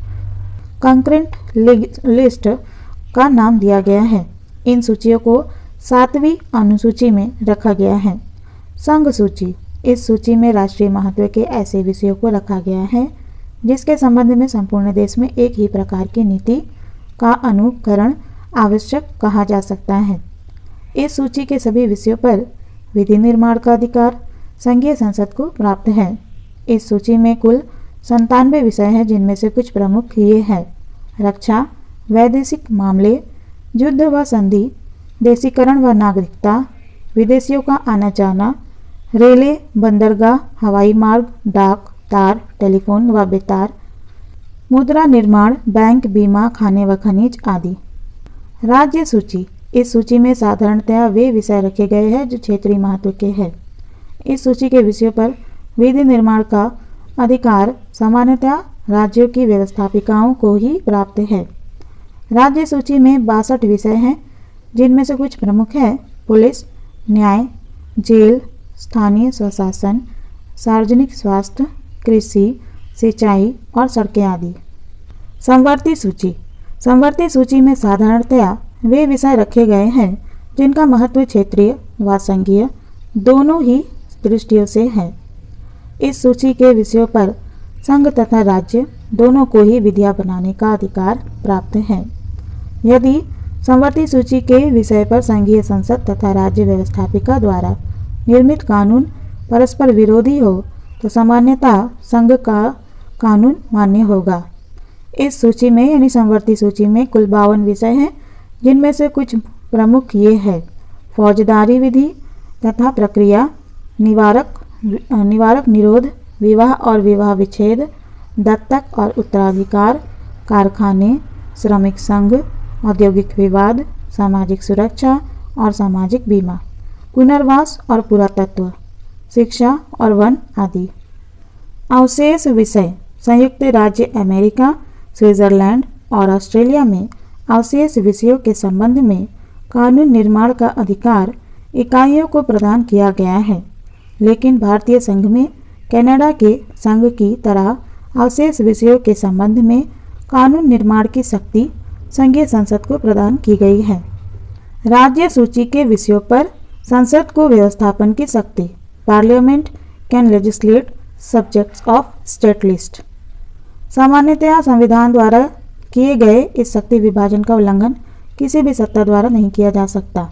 [SPEAKER 1] कंकरेंट लिस्ट का नाम दिया गया है। इन सूचियों को 7वीं अनुसूची में रखा गया है। संघ सूची, इस सूची में राष्ट्रीय महत्व के ऐसे विषयों को रखा गया है जिसके संबंध में संपूर्ण देश में एक ही प्रकार की नीति का अनुकरण आवश्यक कहा जा सकता है। इस सूची के सभी विषयों पर विधि निर्माण का अधिकार संघीय संसद को प्राप्त है। इस सूची में कुल 97 विषय हैं, जिनमें से कुछ प्रमुख ये हैं: रक्षा, वैदेशिक मामले, युद्ध व संधि, देशीकरण व नागरिकता, विदेशियों का आना जाना, रेले, बंदरगाह, हवाई मार्ग, डाक, तार, टेलीफोन व बेतार, मुद्रा निर्माण, बैंक, बीमा, खाने व खनिज आदि। राज्य सूची। इस सूची में साधारणतया वे विषय रखे गए हैं जो क्षेत्रीय महत्व के हैं। इस सूची के विषयों पर विधि निर्माण का अधिकार सामान्यतया राज्यों की व्यवस्थापिकाओं को ही प्राप्त है। राज्य सूची में 62 विषय हैं, जिनमें से कुछ प्रमुख हैं: पुलिस, न्याय, जेल, स्थानीय स्वशासन, सार्वजनिक स्वास्थ्य, कृषि, सिंचाई और सड़कें आदि। समवर्ती सूची। समवर्ती सूची में साधारणतया वे विषय रखे गए हैं जिनका महत्व क्षेत्रीय व संघीय दोनों ही दृष्टियों से है। इस सूची के विषयों पर संघ तथा राज्य दोनों को ही विधियां बनाने का अधिकार प्राप्त है। यदि समवर्ती सूची के विषय पर संघीय संसद तथा राज्य व्यवस्थापिका द्वारा निर्मित कानून परस्पर विरोधी हो तो सामान्यतः संघ का कानून मान्य होगा। इस सूची में यानी समवर्ती सूची में कुल 52 विषय हैं, जिनमें से कुछ प्रमुख ये है: फौजदारी विधि तथा प्रक्रिया, निवारक निरोध, विवाह और विवाह विच्छेद, दत्तक और उत्तराधिकार, कारखाने, श्रमिक संघ, औद्योगिक विवाद, सामाजिक सुरक्षा और सामाजिक बीमा, पुनर्वास और पुरातत्व, शिक्षा और वन आदि। अवशेष विषय। संयुक्त राज्य अमेरिका, स्विट्जरलैंड और ऑस्ट्रेलिया में अवशेष विषयों के संबंध में कानून निर्माण का अधिकार इकाइयों को प्रदान किया गया है, लेकिन भारतीय संघ में कनाडा के संघ की तरह अवशेष विषयों के संबंध में कानून निर्माण की शक्ति संघीय संसद को प्रदान की गई है। राज्य सूची के विषयों पर संसद को व्यवस्थापन की शक्ति। Parliament can legislate subjects of state list. सामान्यतया संविधान द्वारा किए गए इस शक्ति विभाजन का उल्लंघन किसी भी सत्ता द्वारा नहीं किया जा सकता।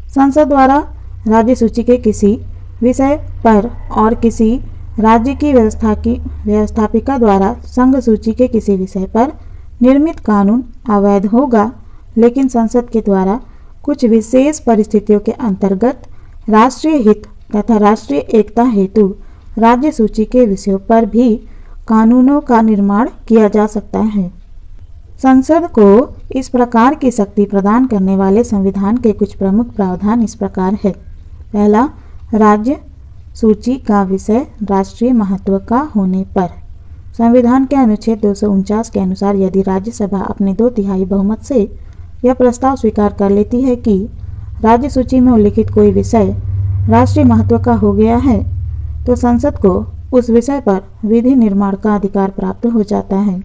[SPEAKER 1] संसद द्वारा राज्य सूची के किसी विषय पर और किसी राज्य की व्यवस्थापिका द्वारा संघ सूची के किसी विषय पर निर्मित कानून अवैध होगा, लेकिन संसद के द्वारा कुछ विशेष परिस्थितियों के अंतर्गत राष्ट्रीय हित तथा राष्ट्रीय एकता हेतु राज्य सूची के विषयों पर भी कानूनों का निर्माण किया जा सकता है। संसद को इस प्रकार की शक्ति प्रदान करने वाले संविधान के कुछ प्रमुख प्रावधान इस प्रकार है। पहला, राज्य सूची का विषय राष्ट्रीय महत्व का होने पर संविधान के अनुच्छेद 249 के अनुसार यदि राज्यसभा अपने 2/3 बहुमत से यह प्रस्ताव स्वीकार कर लेती है कि राज्य सूची में उल्लिखित कोई विषय राष्ट्रीय महत्व का हो गया है, तो संसद को उस विषय पर विधि निर्माण का अधिकार प्राप्त हो जाता है।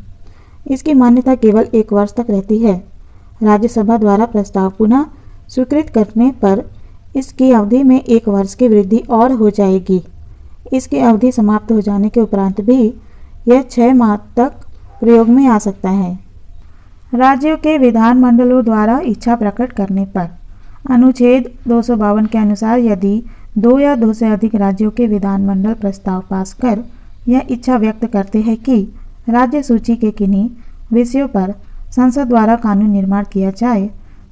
[SPEAKER 1] इसकी मान्यता केवल 1 वर्ष तक रहती है। राज्यसभा द्वारा प्रस्ताव पुनः स्वीकृत करने पर इसकी अवधि में 1 वर्ष की वृद्धि और हो जाएगी। इसकी अवधि समाप्त हो जाने के उपरांत भी यह 6 माह तक प्रयोग में आ सकता है। राज्यों के विधानमंडलों द्वारा इच्छा प्रकट करने पर अनुच्छेद 252 के अनुसार यदि 2 या 2 से अधिक राज्यों के विधानमंडल प्रस्ताव पास कर यह इच्छा व्यक्त करते हैं कि राज्य सूची के किन्हीं विषयों पर संसद द्वारा कानून निर्माण किया जाए,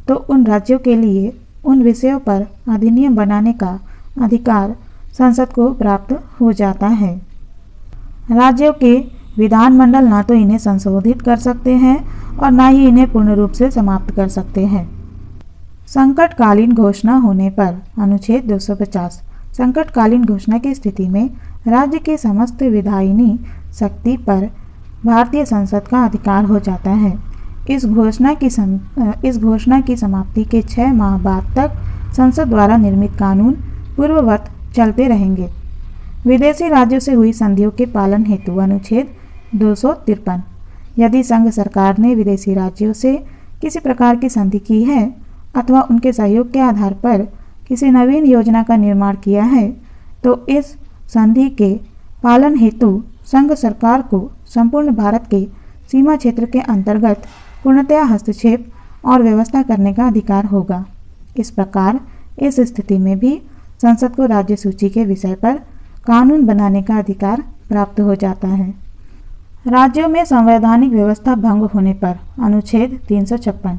[SPEAKER 1] तो उन राज्यों के लिए उन विषयों पर अधिनियम बनाने का अधिकार संसद को प्राप्त हो जाता है। राज्यों के विधानमंडल ना तो इन्हें संशोधित कर सकते हैं और ना ही इन्हें पूर्ण रूप से समाप्त कर सकते हैं। संकटकालीन घोषणा होने पर अनुच्छेद 250 संकटकालीन घोषणा की स्थिति में राज्य की समस्त विधायिनी शक्ति पर भारतीय संसद का अधिकार हो जाता है। इस घोषणा की समाप्ति के 6 माह बाद तक संसद द्वारा निर्मित कानून पूर्ववत चलते रहेंगे। विदेशी राज्यों से हुई संधियों के पालन हेतु अनुच्छेद 253 यदि संघ सरकार ने विदेशी राज्यों से किसी प्रकार की संधि की है अथवा उनके सहयोग के आधार पर किसी नवीन योजना का निर्माण किया है, तो इस संधि के पालन हेतु संघ सरकार को संपूर्ण भारत के सीमा क्षेत्र के अंतर्गत पूर्णतया हस्तक्षेप और व्यवस्था करने का अधिकार होगा। इस प्रकार इस स्थिति में भी संसद को राज्य सूची के विषय पर कानून बनाने का अधिकार प्राप्त हो जाता है। राज्यों में संवैधानिक व्यवस्था भंग होने पर अनुच्छेद 356।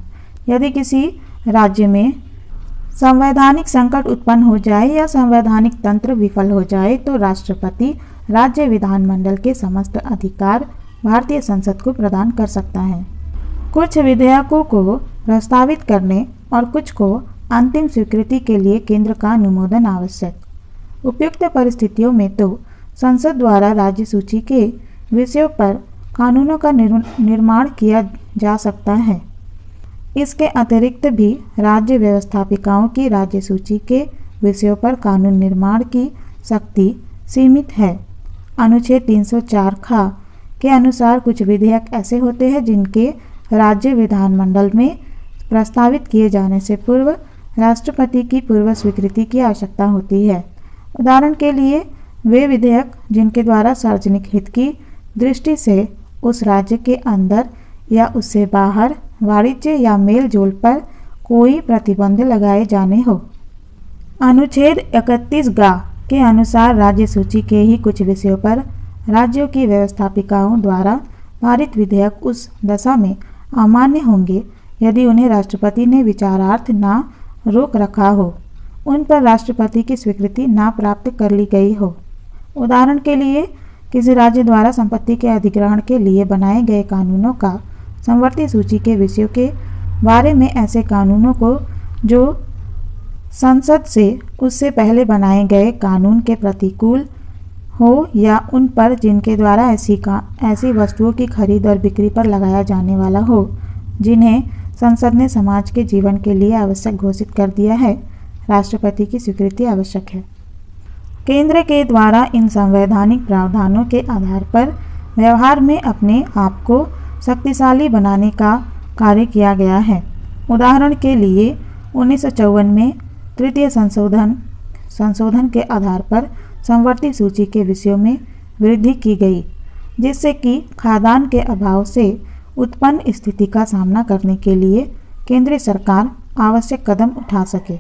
[SPEAKER 1] यदि किसी राज्य में संवैधानिक संकट उत्पन्न हो जाए या संवैधानिक तंत्र विफल हो जाए तो राष्ट्रपति राज्य विधानमंडल के समस्त अधिकार भारतीय संसद को प्रदान कर सकता है। कुछ विधेयकों को प्रस्तावित करने और कुछ को अंतिम स्वीकृति के लिए केंद्र का अनुमोदन आवश्यक। उपयुक्त परिस्थितियों में तो संसद द्वारा राज्य सूची के विषयों पर कानूनों का निर्माण किया जा सकता है। इसके अतिरिक्त भी राज्य व्यवस्थापिकाओं की राज्य सूची के विषयों पर कानून निर्माण की शक्ति सीमित है। अनुच्छेद 304 खा के अनुसार कुछ विधेयक ऐसे होते हैं जिनके राज्य विधानमंडल में प्रस्तावित किए जाने से पूर्व राष्ट्रपति की पूर्व स्वीकृति की आवश्यकता होती है। उदाहरण के लिए वे विधेयक जिनके द्वारा सार्वजनिक हित की दृष्टि से उस राज्य के अंदर या उससे बाहर वाणिज्य या मेल जोल पर कोई प्रतिबंध लगाए जाने हो। अनुच्छेद 31 गा के अनुसार राज्य सूची के ही कुछ विषयों पर राज्यों की व्यवस्थापिकाओं द्वारा पारित विधेयक उस दशा में अमान्य होंगे यदि उन्हें राष्ट्रपति ने विचारार्थ ना रोक रखा हो, उन पर राष्ट्रपति की स्वीकृति ना प्राप्त कर ली गई हो। उदाहरण के लिए किसी राज्य द्वारा संपत्ति के अधिग्रहण के लिए बनाए गए कानूनों का समवर्ती सूची के विषयों के बारे में ऐसे कानूनों को जो संसद से उससे पहले बनाए गए कानून के प्रतिकूल हो या उन पर जिनके द्वारा ऐसी वस्तुओं की खरीद और बिक्री पर लगाया जाने वाला हो जिन्हें संसद ने समाज के जीवन के लिए आवश्यक घोषित कर दिया है, राष्ट्रपति की स्वीकृति आवश्यक है। केंद्र के द्वारा इन संवैधानिक प्रावधानों के आधार पर व्यवहार में अपने आप को शक्तिशाली बनाने का कार्य किया गया है। उदाहरण के लिए 1954 में तृतीय संशोधन के आधार पर समवर्ती सूची के विषयों में वृद्धि की गई, जिससे कि खाद्यान्न के अभाव से उत्पन्न स्थिति का सामना करने के लिए केंद्रीय सरकार आवश्यक कदम उठा सके।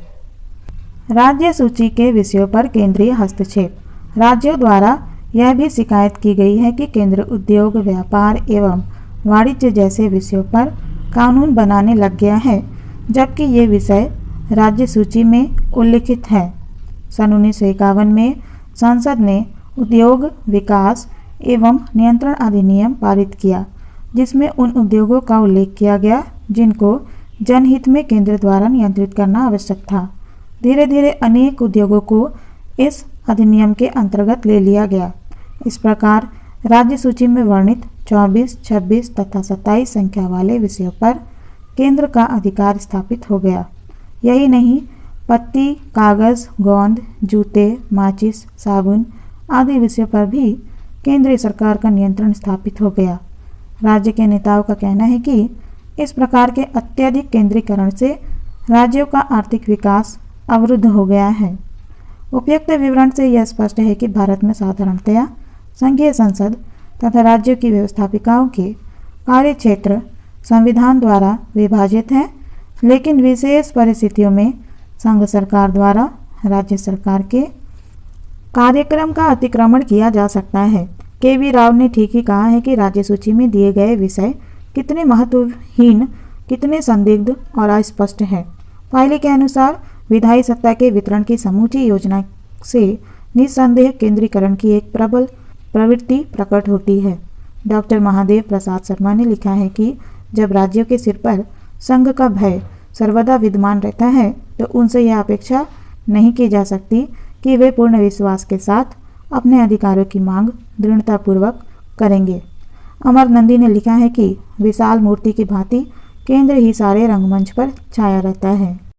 [SPEAKER 1] राज्य सूची के विषयों पर केंद्रीय हस्तक्षेप। राज्यों द्वारा यह भी शिकायत की गई है कि केंद्र उद्योग, व्यापार एवं वाणिज्य जैसे विषयों पर कानून बनाने लग गया है, जबकि ये विषय राज्य सूची में उल्लिखित है। सन 1951 में संसद ने उद्योग विकास एवं नियंत्रण अधिनियम पारित किया, जिसमें उन उद्योगों का उल्लेख किया गया जिनको जनहित में केंद्र द्वारा नियंत्रित करना आवश्यक था। धीरे धीरे अनेक उद्योगों को इस अधिनियम के अंतर्गत ले लिया गया। इस प्रकार राज्य सूची में वर्णित 24, 26 तथा 27 संख्या वाले विषयों पर केंद्र का अधिकार स्थापित हो गया। यही नहीं, पत्ती, कागज, गोंद, जूते, माचिस, साबुन आदि विषयों पर भी केंद्रीय सरकार का नियंत्रण स्थापित हो गया। राज्य के नेताओं का कहना है कि इस प्रकार के अत्यधिक केंद्रीकरण से राज्यों का आर्थिक विकास अवरुद्ध हो गया है। उपयुक्त विवरण से यह स्पष्ट है कि भारत में साधारणतया संघीय संसद तथा राज्यों की व्यवस्थापिकाओं के कार्य क्षेत्र संविधान द्वारा विभाजित हैं, लेकिन विशेष परिस्थितियों में संघ सरकार द्वारा राज्य सरकार के कार्यक्रम का अतिक्रमण किया जा सकता है। के.वी. राव ने ठीक ही कहा है कि राज्य सूची में दिए गए विषय कितने महत्वहीन, कितने संदिग्ध और अस्पष्ट हैं। फाइली के अनुसार विधायी सत्ता के वितरण की समूची योजना से निस्संदेह केंद्रीकरण की एक प्रबल प्रवृत्ति प्रकट होती है। डॉक्टर महादेव प्रसाद शर्मा ने लिखा है कि जब राज्यों के सिर पर संघ का भय सर्वदा विद्यमान रहता है तो उनसे यह अपेक्षा नहीं की जा सकती कि वे पूर्ण विश्वास के साथ अपने अधिकारों की मांग दृढ़तापूर्वक करेंगे। अमर नंदी ने लिखा है कि विशाल मूर्ति की भांति केंद्र ही सारे रंगमंच पर छाया रहता है।